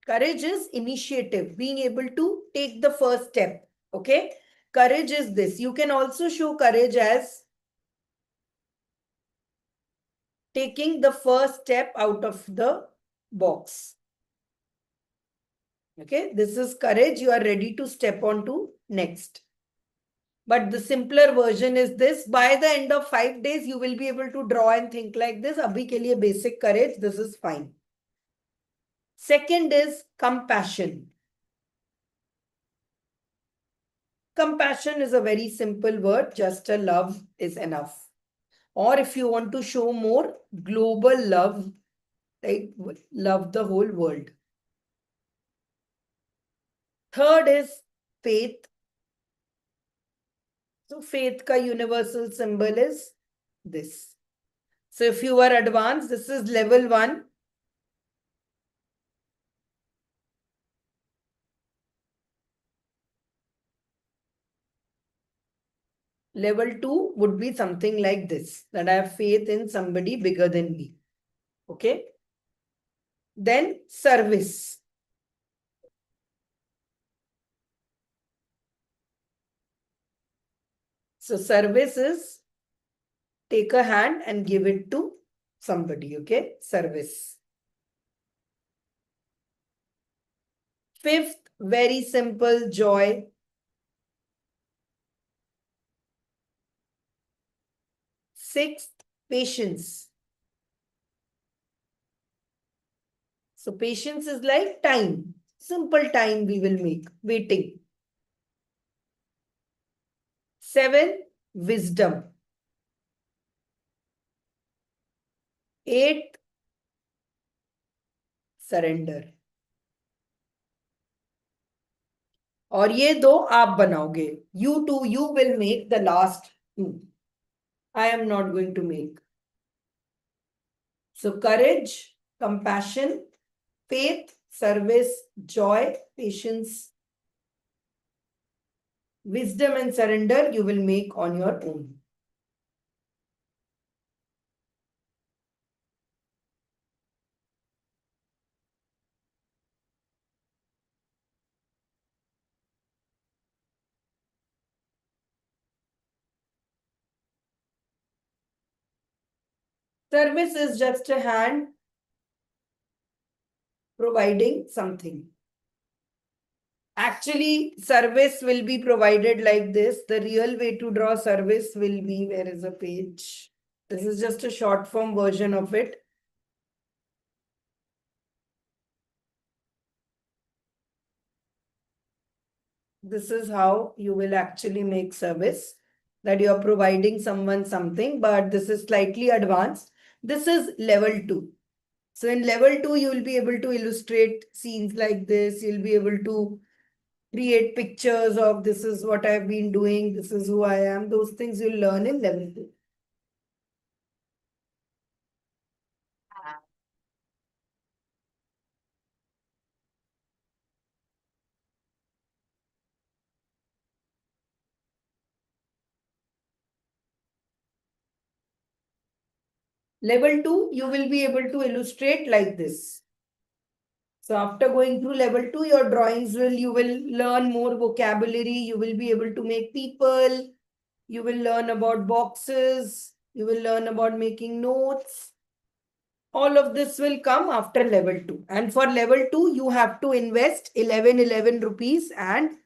Courage is initiative, being able to take the first step. Okay. Courage is this. You can also show courage as taking the first step out of the box. Okay. This is courage. You are ready to step on to next. But the simpler version is this. By the end of 5 days, you will be able to draw and think like this. Abhi ke liye basic courage. This is fine. Second is compassion. Compassion is a very simple word. Just a love is enough. Or if you want to show more, global love, like love the whole world. Third is faith. So faith ka universal symbol is this. So if you are advanced, this is level 1. Level 2 would be something like this, that I have faith in somebody bigger than me. Okay. Then service. So service is take a hand and give it to somebody. Okay. Service. Fifth, very simple, joy. Sixth, patience. So patience is like time. Simple time we will make. Waiting. 7, wisdom. 8, surrender. और ये दो आप बनाओगे. You will make the last 2. I am not going to make. So courage, compassion, faith, service, joy, patience, wisdom and surrender you will make on your own. Service is just a hand providing something. Actually, service will be provided like this. The real way to draw service will be, where is a page? This is just a short form version of it. This is how you will actually make service, that you are providing someone something, but this is slightly advanced. This is level 2. So in level 2, you will be able to illustrate scenes like this. You'll be able to create pictures of this is what I've been doing, this is who I am. Those things you'll learn in level 2. Level 2, you will be able to illustrate like this. So after going through level 2, your drawings you will learn more vocabulary. You will be able to make people. You will learn about boxes. You will learn about making notes. All of this will come after level 2. And for level 2, you have to invest 11 rupees and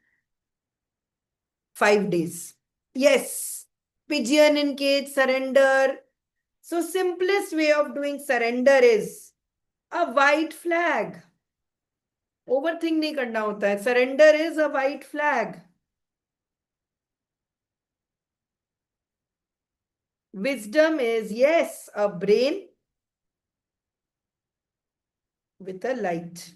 5 days. Yes, pigeon in cage, surrender. So simplest way of doing surrender is a white flag. Overthink नहीं करना होता है. Surrender is a white flag. Wisdom is, yes, a brain with a light.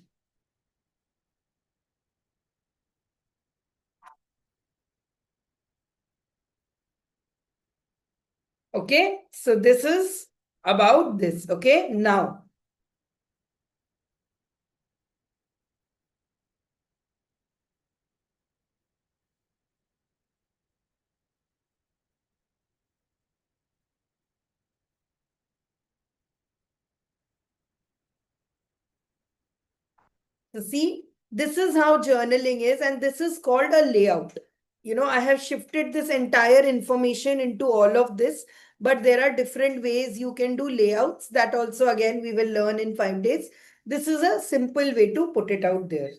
Okay, so this is about this. Okay, now so see, this is how journaling is, and this is called a layout. I have shifted this entire information into all of this, but there are different ways you can do layouts. That also, again, we will learn in 5 days. This is a simple way to put it out there.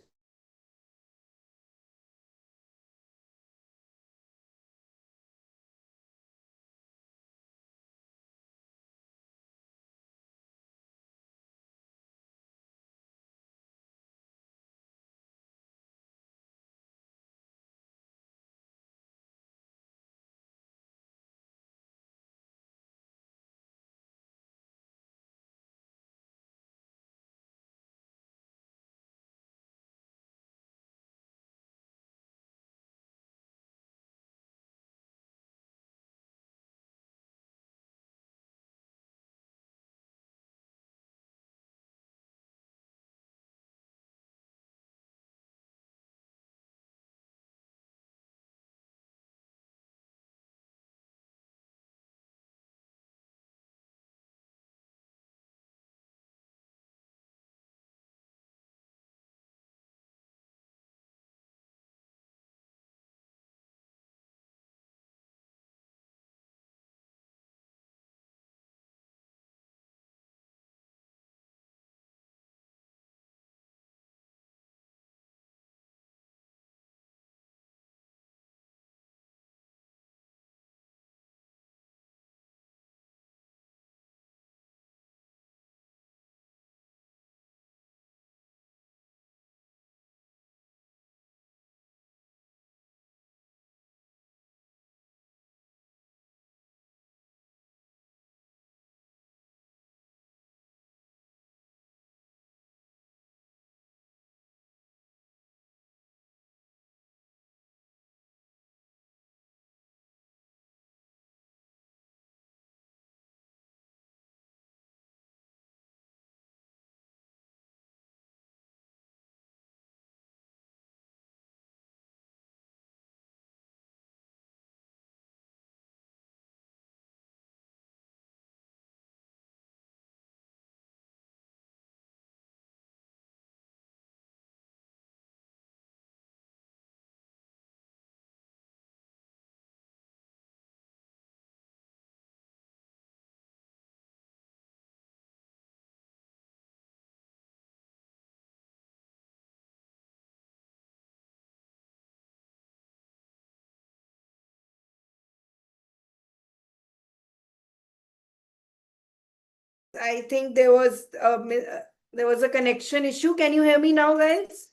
I think there was a connection issue. Can you hear me now, guys?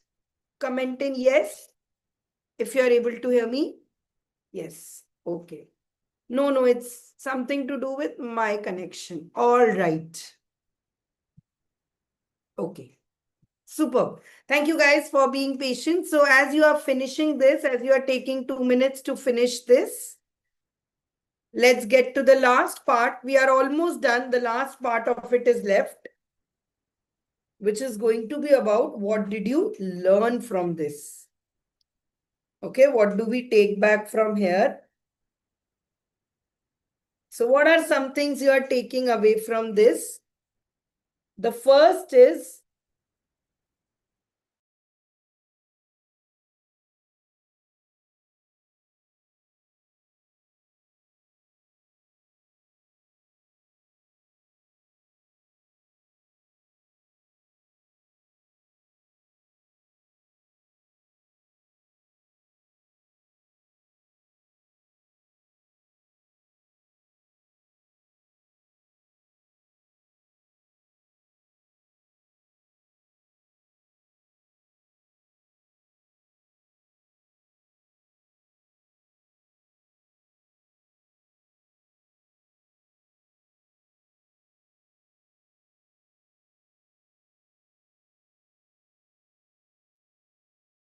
Comment in yes if you're able to hear me. Yes. Okay. No, no, it's something to do with my connection. All right. Okay. Super. Thank you guys for being patient. So as you are finishing this, as you are taking 2 minutes to finish this, let's get to the last part. We are almost done. The last part of it is left, which is going to be about what did you learn from this? Okay, what do we take back from here? So what are some things you are taking away from this? The first is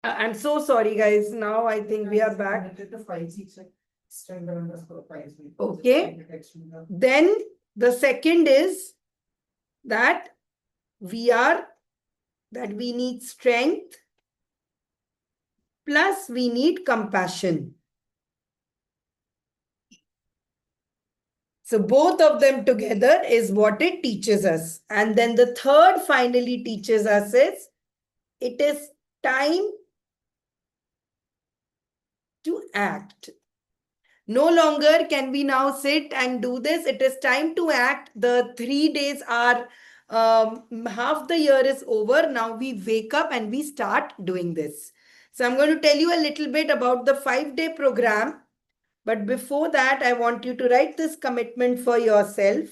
I'm so sorry, guys. Now I think we are back. Okay. Then the second is that we are that we need strength plus we need compassion. So both of them together is what it teaches us. And then the third finally teaches us is it is time to act. No longer can we now sit and do this. It is time to act. The 3 days are, half the year is over. Now we wake up and we start doing this. So I'm going to tell you a little bit about the 5-day program. But before that, I want you to write this commitment for yourself.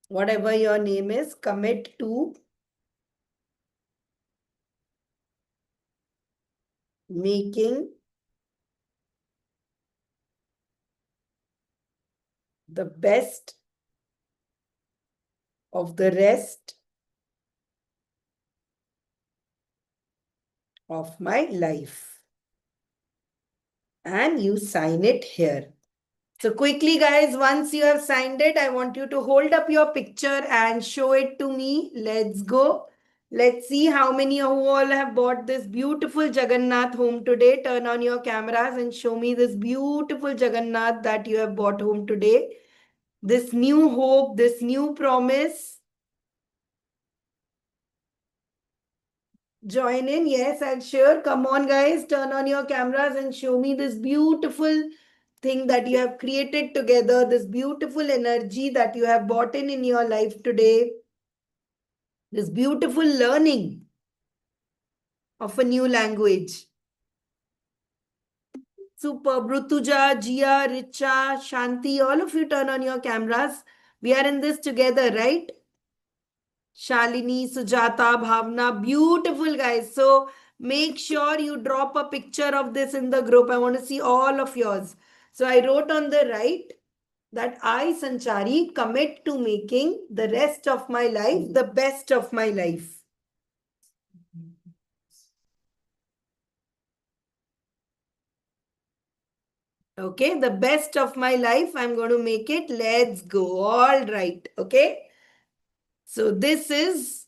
Whatever your name is, commit to making the best of the rest of my life. And you sign it here. So quickly, guys, once you have signed it, I want you to hold up your picture and show it to me. Let's go. Let's see how many of you all have bought this beautiful Jagannath home today. Turn on your cameras and show me this beautiful Jagannath that you have bought home today. This new hope, this new promise. Join in, yes, and sure. Come on, guys, turn on your cameras and show me this beautiful thing that you have created together, this beautiful energy that you have brought in your life today, this beautiful learning of a new language. Super. Brutuja, Jia, Richa, Shanti, all of you turn on your cameras. We are in this together, right? Shalini, Sujata, Bhavna, beautiful guys. So make sure you drop a picture of this in the group. I want to see all of yours. So I wrote on the right that I, Sanchari, commit to making the rest of my life the best of my life. Okay, the best of my life. I'm going to make it. Let's go. All right. Okay. So this is,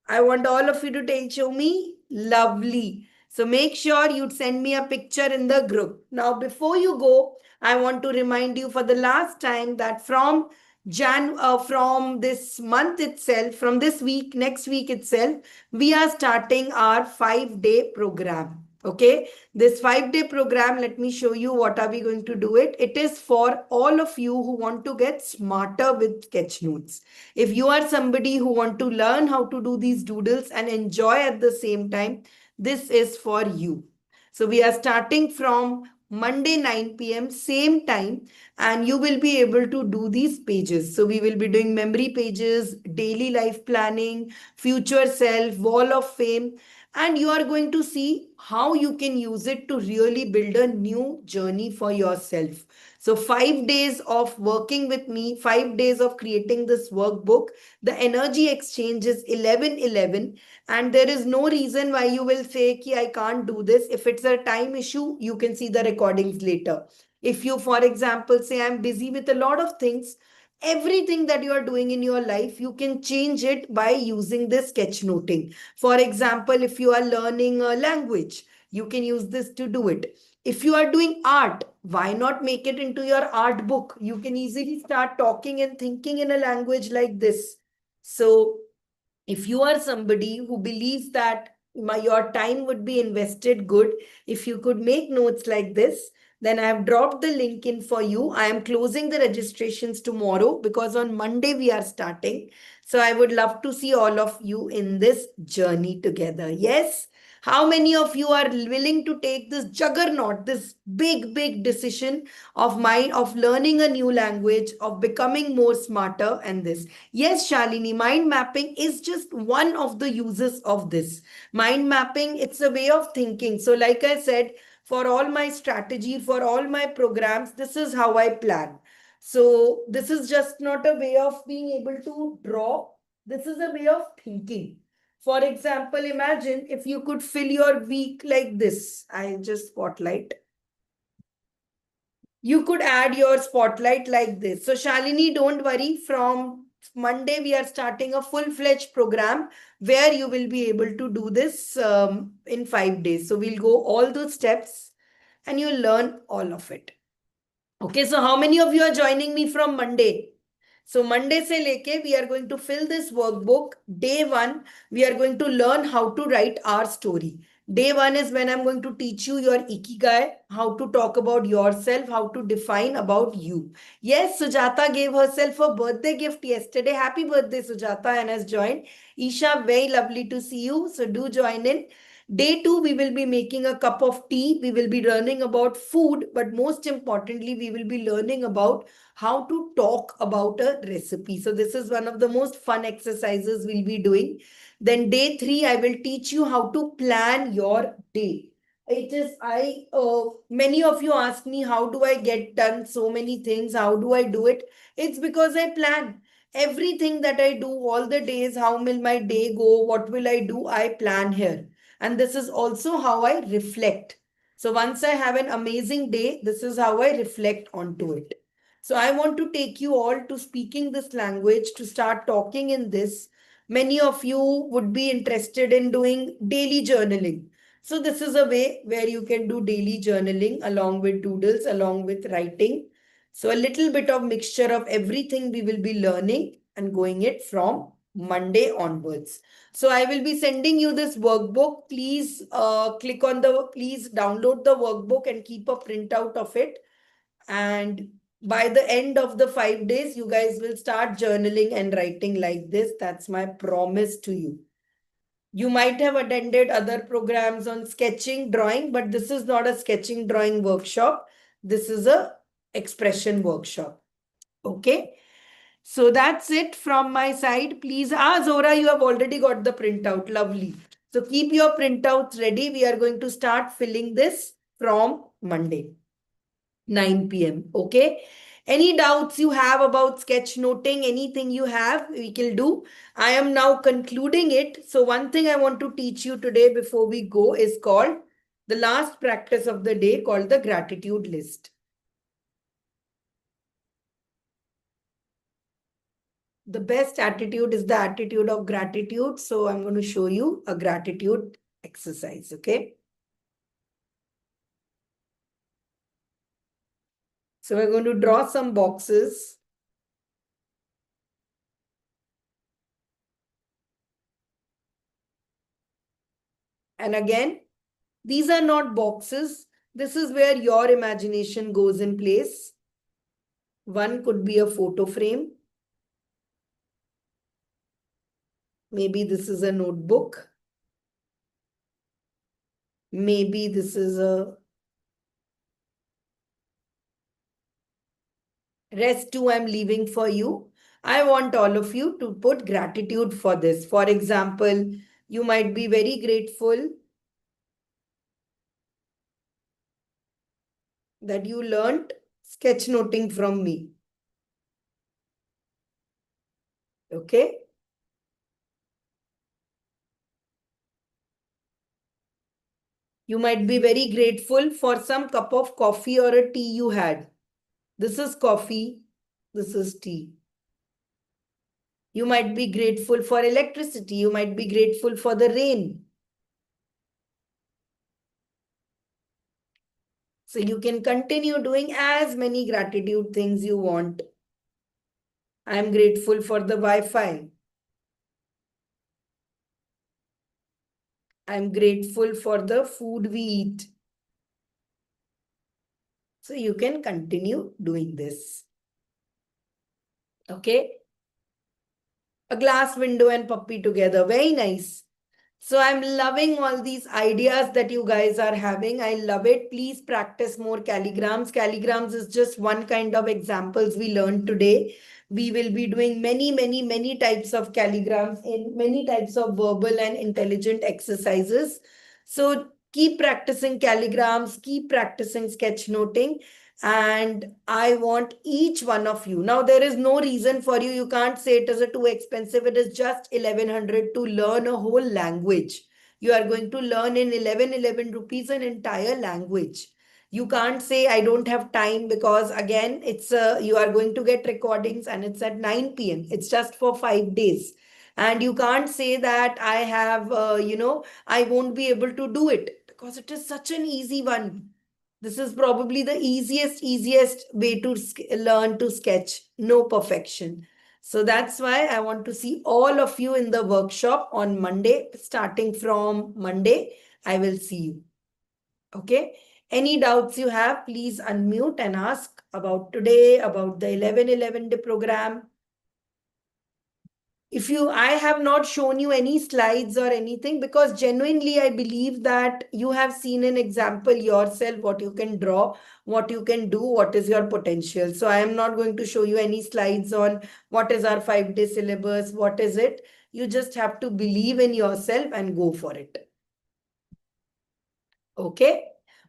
I want all of you to show me lovely. So make sure you send me a picture in the group. Now, before you go, I want to remind you for the last time that from this month itself, from this week, next week itself, we are starting our 5-day program. Okay, this 5-day program, let me show you what are we going to do it. It is for all of you who want to get smarter with sketch notes. If you are somebody who want to learn how to do these doodles and enjoy at the same time, this is for you. So we are starting from Monday 9 p.m., same time, and you will be able to do these pages. So we will be doing memory pages, daily life planning, future self, wall of fame, and you are going to see how you can use it to really build a new journey for yourself. So 5 days of working with me, 5 days of creating this workbook, the energy exchange is 11-11, and there is no reason why you will say ki I can't do this. If it's a time issue, you can see the recordings later. If you, for example, say I'm busy with a lot of things, everything that you are doing in your life, you can change it by using this sketchnoting. For example, if you are learning a language, you can use this to do it. If you are doing art, why not make it into your art book? You can easily start talking and thinking in a language like this. So if you are somebody who believes that your time would be invested good if you could make notes like this, then I have dropped the link in for you. I am closing the registrations tomorrow because on Monday we are starting. So I would love to see all of you in this journey together. Yes. How many of you are willing to take this juggernaut, this big decision of mind, of learning a new language, of becoming more smarter, and this? Yes, Shalini, mind mapping is just one of the uses of this. Mind mapping, it's a way of thinking. So, like I said, for all my strategy, for all my programs, this is how I plan. So, this is just not a way of being able to draw, this is a way of thinking. For example, imagine if you could fill your week like this. I just spotlight. You could add your spotlight like this. So, Shalini, don't worry. From Monday, we are starting a full-fledged program where you will be able to do this in 5 days. So, we'll go all those steps and you'll learn all of it. Okay, so how many of you are joining me from Monday? So Monday se leke we are going to fill this workbook. Day one, we are going to learn how to write our story. Day one is when I'm going to teach you your ikigai, how to talk about yourself, how to define about you. Yes, Sujata gave herself a birthday gift yesterday. Happy birthday, Sujata, and has joined. Isha, very lovely to see you. So do join in. Day two, we will be making a cup of tea. We will be learning about food, but most importantly, we will be learning about how to talk about a recipe. So this is one of the most fun exercises we'll be doing. Then day three, I will teach you how to plan your day. It is, many of you ask me, how do I get done so many things? How do I do it? It's because I plan. Everything that I do, all the days, how will my day go? What will I do? I plan here. And this is also how I reflect. So once I have an amazing day, this is how I reflect onto it. So I want to take you all to speaking this language, to start talking in this. Many of you would be interested in doing daily journaling. So this is a way where you can do daily journaling along with doodles, along with writing. So a little bit of mixture of everything we will be learning and going it from Monday onwards. So I will be sending you this workbook. Please please download the workbook and keep a printout of it. And by the end of the 5 days, you guys will start journaling and writing like this. That's my promise to you. You might have attended other programs on sketching, drawing, but this is not a sketching drawing workshop. This is a expression workshop. Okay. So that's it from my side. Please, Zora, you have already got the printout. Lovely. So keep your printouts ready. We are going to start filling this from Monday. 9 p.m. Okay. Any doubts you have about sketchnoting, anything you have, we can do. I am now concluding it. So one thing I want to teach you today before we go is called the last practice of the day, called the gratitude list. The best attitude is the attitude of gratitude. So I'm going to show you a gratitude exercise. Okay. So we're going to draw some boxes. And again, these are not boxes. This is where your imagination goes in place. One could be a photo frame. Maybe this is a notebook. Maybe this is a Rest too, I'm leaving for you. I want all of you to put gratitude for this. For example, you might be very grateful that you learned sketchnoting from me. Okay? You might be very grateful for some cup of coffee or a tea you had. This is coffee, this is tea. You might be grateful for electricity, you might be grateful for the rain. So you can continue doing as many gratitude things you want. I am grateful for the Wi Fi. I'm grateful for the food we eat. So you can continue doing this. Okay? A glass window and puppy together. Very nice. So I'm loving all these ideas that you guys are having. I love it. Please practice more calligrams. Calligrams is just one kind of examples we learned today. We will be doing many, many, many types of calligrams in many types of verbal and intelligent exercises. So keep practicing calligrams, keep practicing sketchnoting. And I want each one of you. Now, there is no reason for you. You can't say it is a too expensive. It is just 1100 to learn a whole language. You are going to learn in 11 rupees an entire language. You can't say I don't have time because again, you are going to get recordings and it's at 9 p.m. It's just for 5 days. And you can't say that I have, I won't be able to do it because it is such an easy one. This is probably the easiest way to learn to sketch. No perfection. So that's why I want to see all of you in the workshop on Monday. Starting from Monday, I will see you. Okay. Any doubts you have, please unmute and ask about today, about the 11 day program. If you I have not shown you any slides or anything because genuinely I believe that you have seen an example yourself, what you can draw, what you can do, what is your potential. So I am not going to show you any slides on what is our 5 day syllabus, what is it. You just have to believe in yourself and go for it. Okay.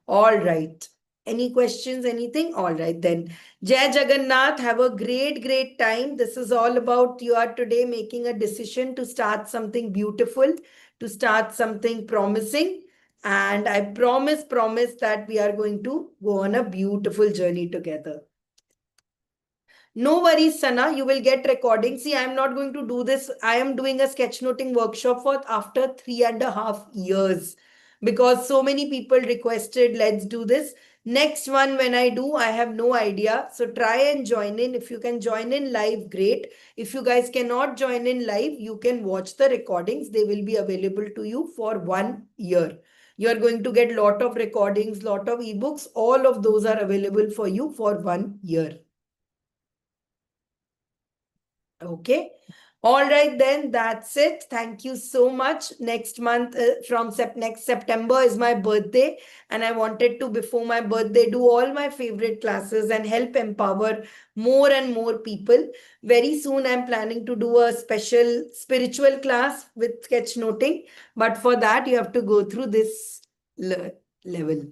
All right. Any questions, anything? All right then. Jai Jagannath, have a great, great time. This is all about you are today making a decision to start something beautiful, to start something promising. And I promise that we are going to go on a beautiful journey together. No worries, Sana. You will get recording. See, I am not going to do this. I am doing a sketchnoting workshop for after 3.5 years because so many people requested, let's do this. Next one, when I do, I have no idea. So try and join in. If you can join in live, great. If you guys cannot join in live, you can watch the recordings. They will be available to you for 1 year. You are going to get lot of recordings, lot of ebooks. All of those are available for you for 1 year. Okay. All right, then that's it. Thank you so much. Next month, next September is my birthday, and I wanted to, before my birthday, do all my favorite classes and help empower more and more people. Very soon, I'm planning to do a special spiritual class with sketchnoting, but for that, you have to go through this level.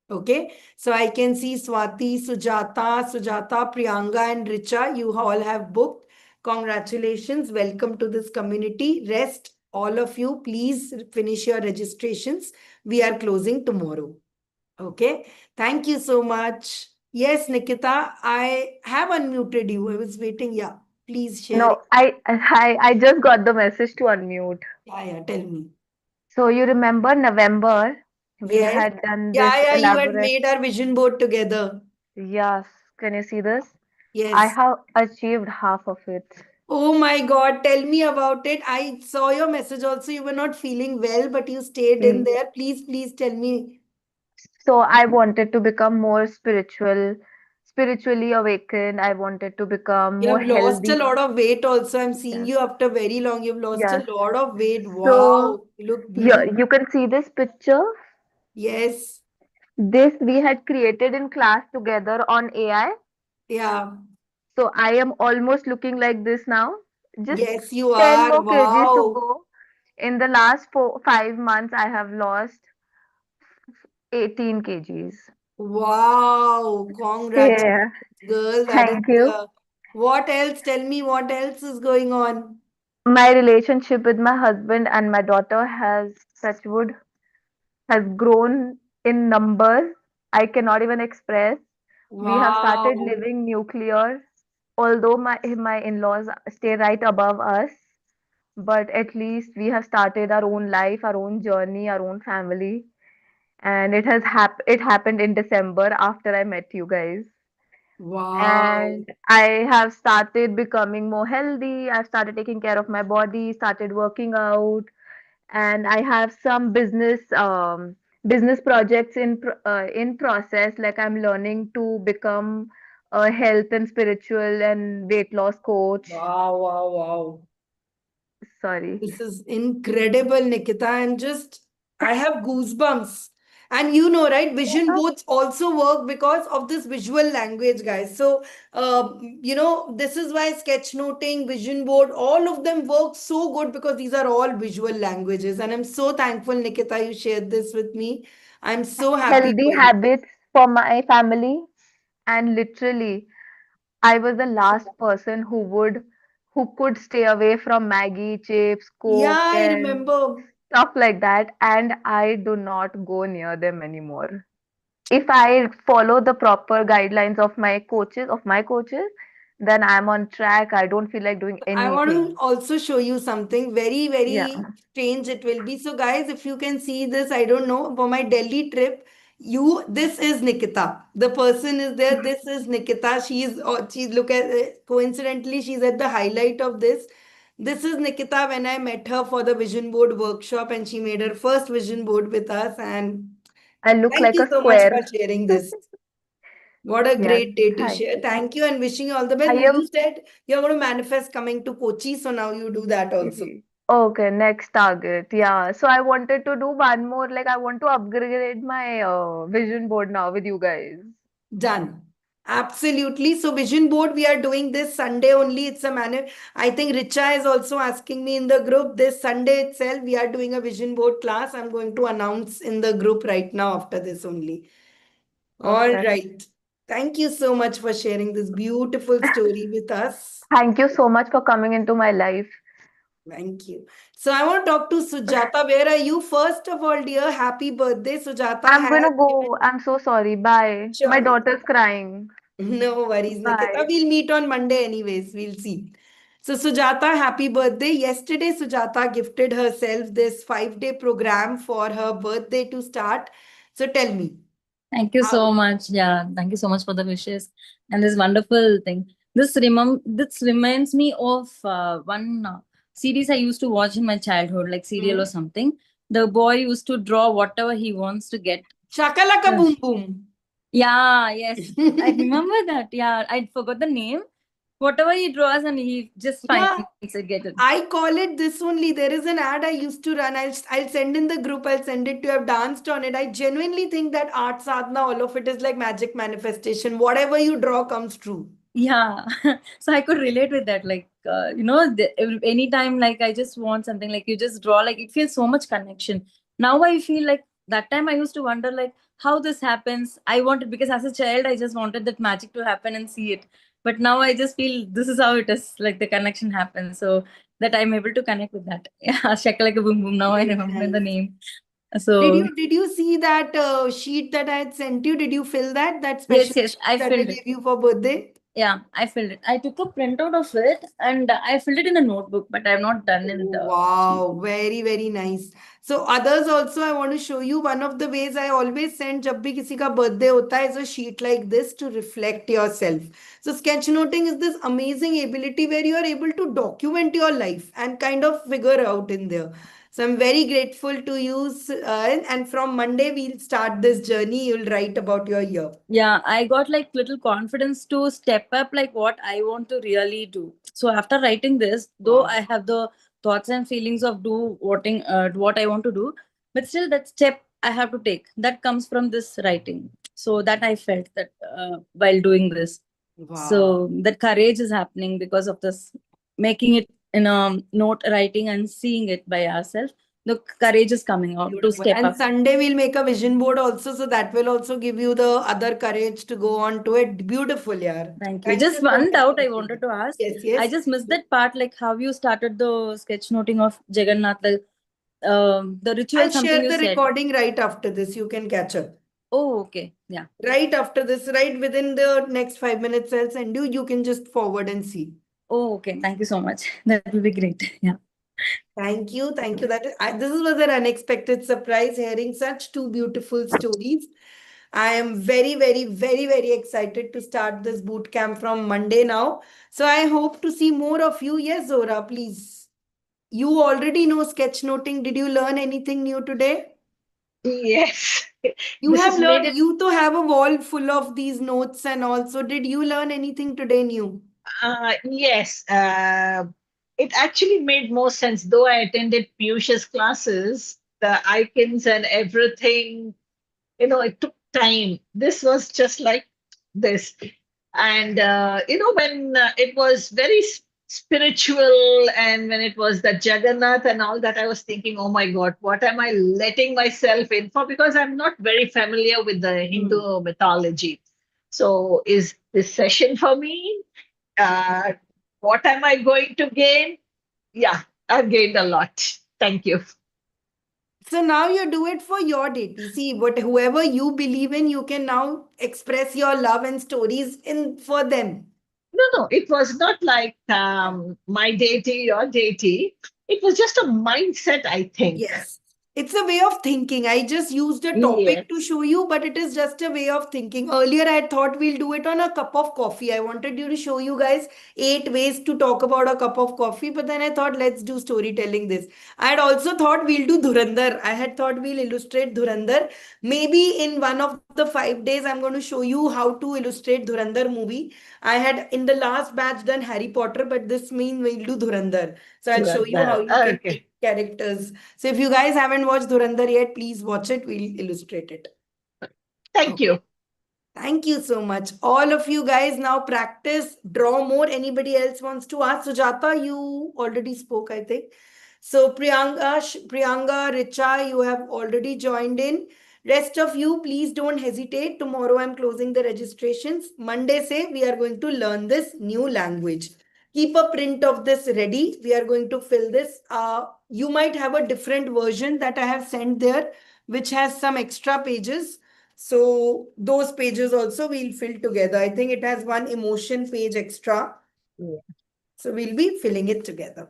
Okay, so I can see Swati, Sujata, Priyanka, and Richa. You all have booked. Congratulations. Welcome to this community. Rest, all of you. Please finish your registrations. We are closing tomorrow. Okay, thank you so much. Yes, Nikita, I have unmuted you. I was waiting. Yeah, please share it. No, I just got the message to unmute. Yeah, tell me. So you remember November, we Yes. had done this Yeah, you had elaborate. made our vision board together. Yes, can you see this? I Yes. have achieved half of it. Oh my God, tell me about it. I saw your message also. You were not feeling well, but you stayed in Mm. there. Please tell me. So I wanted to become more spiritually awakened. I wanted to become You more have lost a healthy. lot of weight also. I'm seeing Yes, you after very long. You've lost a yes. lot of weight. So Wow, you look yeah, beautiful. you can see this picture. Yes. This we had created in class together on AI. Yeah. So I am almost looking like this now. Just Yes, you 10 are. more kgs to Wow. go. In the last 5 months, I have lost 18 kgs. Wow. Congratulations, Yeah, girl. That is thank you. what else? Tell me what else is going on. My relationship with my husband and my daughter has, touch wood, has grown in numbers I cannot even express. We have started Wow. living nuclear, although my in-laws stay right above us, but at least we have started our own life, our own journey, our own family. And it happened in December after I met you guys. Wow. And I have started becoming more healthy. I've started taking care of my body, started working out, and I have some business projects in process. Like I'm learning to become a health and spiritual and weight loss coach. Wow. Wow. Wow. Sorry. This is incredible, Nikita. And just, I have goosebumps. And you know, right? Vision boards also work because of this visual language, guys. So, this is why sketchnoting, vision board, all of them work so good because these are all visual languages. And I'm so thankful, Nikita, you shared this with me. I'm so happy Healthy for you. habits for my family, and literally I was the last person who could stay away from Maggie, chips, Yeah, Coke, I and remember. stuff like that, and I do not go near them anymore. If I follow the proper guidelines of my coaches, then I'm on track. I don't feel like doing I want to anything. also show you something very, Yeah. very strange it will be. So, guys, if you can see this, I don't know, for my Delhi trip, this is Nikita. The person is there. This is Nikita. Look at coincidentally, she's at the highlight of this. This is Nikita when I met her for the vision board workshop, and she made her first vision board with us. And I look thank like you a so much for square. sharing this. What a Yes, great day to thank share. you. Thank you and wishing you all the best. I Now, you am said you're going to manifest coming to Kochi, so now you do that also. okay, next target. Yeah. So I wanted to do one more, like I want to upgrade my vision board now with you guys. Done. Absolutely. So, vision board, we are doing this Sunday only. It's a manner. I think Richa is also asking me in the group this Sunday itself. We are doing a vision board class. I'm going to announce in the group right now after this only. All Perfect. right. Thank you so much for sharing this beautiful story with us. Thank you so much for coming into my life. Thank you. So I want to talk to Sujata. Where are you? First of all, dear, happy birthday. Sujata I'm has gonna go. given. I'm so sorry. Bye. My Sure, daughter's Nikita. crying. No worries, Nikita. Bye. We'll meet on Monday anyways. We'll see. So Sujata, happy birthday. Yesterday, Sujata gifted herself this 5-day program for her birthday to start. So tell me, Thank you how? so much. Yeah, thank you so much for the wishes and this wonderful thing. This reminds me of one series I used to watch in my childhood, like serial or Hmm? something. The boy used to draw whatever he wants to get. Shakalaka Uh, boom boom. yeah, yes, I remember that. Yeah, I forgot the name. Whatever he draws and he just finds Yeah. it, get it. I call it this only. There is an ad I used to run. I'll send in the group. I'll send it to you. I've danced on it. I genuinely think that art sadhana, all of it is like magic manifestation. Whatever you draw comes true. Yeah, so I could relate with that. Like, anytime, like, I just want something, like, you just draw, like, it feels so much connection. Now I feel like that time I used to wonder, like, how this happens. I wanted, because as a child, I just wanted that magic to happen and see it. But now I just feel this is how it is, like, the connection happens. So that I'm able to connect with that. Yeah, Shaka like a boom boom. Now I Very remember the nice. name. Did So, you see that sheet that I had sent you? Did you fill that special yes, yes, sheet I that we filled it. gave you for birthday? Yeah, I filled it. I took a printout of it and I filled it in a notebook, but I've not done in the sheet. Wow, very, very nice. So others also, I want to show you one of the ways I always send जब भी किसी का birthday होता है is a sheet like this to reflect yourself. So sketchnoting is this amazing ability where you are able to document your life and kind of figure out in there. So I'm very grateful to use, and from Monday we'll start this journey. You'll write about your year. Yeah, I got like little confidence to step up like what I want to really do. So after writing this, though Wow. I have the thoughts and feelings of what I want to do, but still that step I have to take that comes from this writing. So that I felt that while doing this. Wow. So that courage is happening because of this, making it in a note writing and seeing it by ourselves. The courage is coming out to Beautiful. step And up. Sunday we'll make a vision board also, so that will also give you the other courage to go on to it. Beautiful, yeah. Thank you. Thank Just you so one much doubt for I sharing. wanted to ask. Yes, I yes. just missed that part, like how you started the sketchnoting of Jagannath, the ritual, I'll something share you the said. recording right after this. You can catch up. Oh, okay. Yeah. Right after this, right within the next 5 minutes, I'll send you. You can just forward and see. Oh, okay. Thank you so much. That will be great. Yeah. Thank you. Thank you. This was an unexpected surprise hearing such two beautiful stories. I am very, very, very, very excited to start this boot camp from Monday now. So I hope to see more of you. Yes, Zora, please. You already know sketchnoting. Did you learn anything new today? Yes, You this have has made learned, it. you to have a wall full of these notes and also. Did you learn anything today new? Yes, it actually made more sense. Though I attended Piyush's classes, the icons and everything, it took time. This was just like this. And, when it was very spiritual and when it was the Jagannath and all that, I was thinking, oh my God, what am I letting myself in for? Because I'm not very familiar with the Hmm. Hindu mythology. So, is this session for me? Uh, what am I going to gain? Yeah, I've gained a lot. Thank you. So now you do it for your deity. See, whoever you believe in, you can now express your love and stories in for them. No, no, it was not like my deity, your deity. It was just a mindset, I think. Yes. It's a way of thinking. I just used a topic to Yes, show you, but it is just a way of thinking. Earlier, I thought we'll do it on a cup of coffee. I wanted you to show you guys 8 ways to talk about a cup of coffee, but then I thought, let's do storytelling this. I had also thought we'll do Dhurandhar. I had thought we'll illustrate Dhurandhar. Maybe in one of the 5 days, I'm going to show you how to illustrate Dhurandhar movie. I had in the last batch done Harry Potter, but this means we'll do Dhurandhar. So I'll show you how Surrender. you can Okay. pick characters. So if you guys haven't watched Dhurandhar yet, please watch it. We'll illustrate it. Thank Okay. you. Thank you so much. All of you guys now practice, draw more. Anybody else wants to ask? Sujata, you already spoke, I think. So Priyanka, Richa, you have already joined in. Rest of you, please don't hesitate. Tomorrow I'm closing the registrations. Monday say we are going to learn this new language. Keep a print of this ready. We are going to fill this. You might have a different version that I have sent there, which has some extra pages. So those pages also we'll fill together. I think it has one emotion page extra. Yeah. So we'll be filling it together.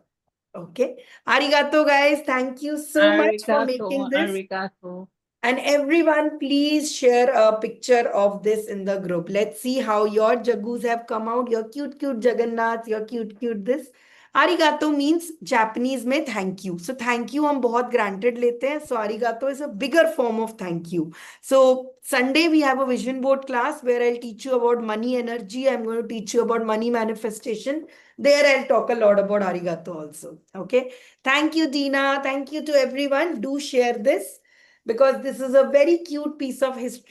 Okay. Arigato, guys. Thank you so much for Arigato, making this. arigato. And everyone, please share a picture of this in the group. Let's see how your Jagus have come out. Your cute, cute Jagannath, your cute, cute this. Arigato means Japanese में thank you. So thank you हम बहुत granted लेते हैं. So arigato is a bigger form of thank you. So Sunday we have a vision board class where I'll teach you about money energy. I'm going to teach you about money manifestation. There I'll talk a lot about arigato also. Okay. Thank you, Dina. Thank you to everyone. Do share this because this is a very cute piece of history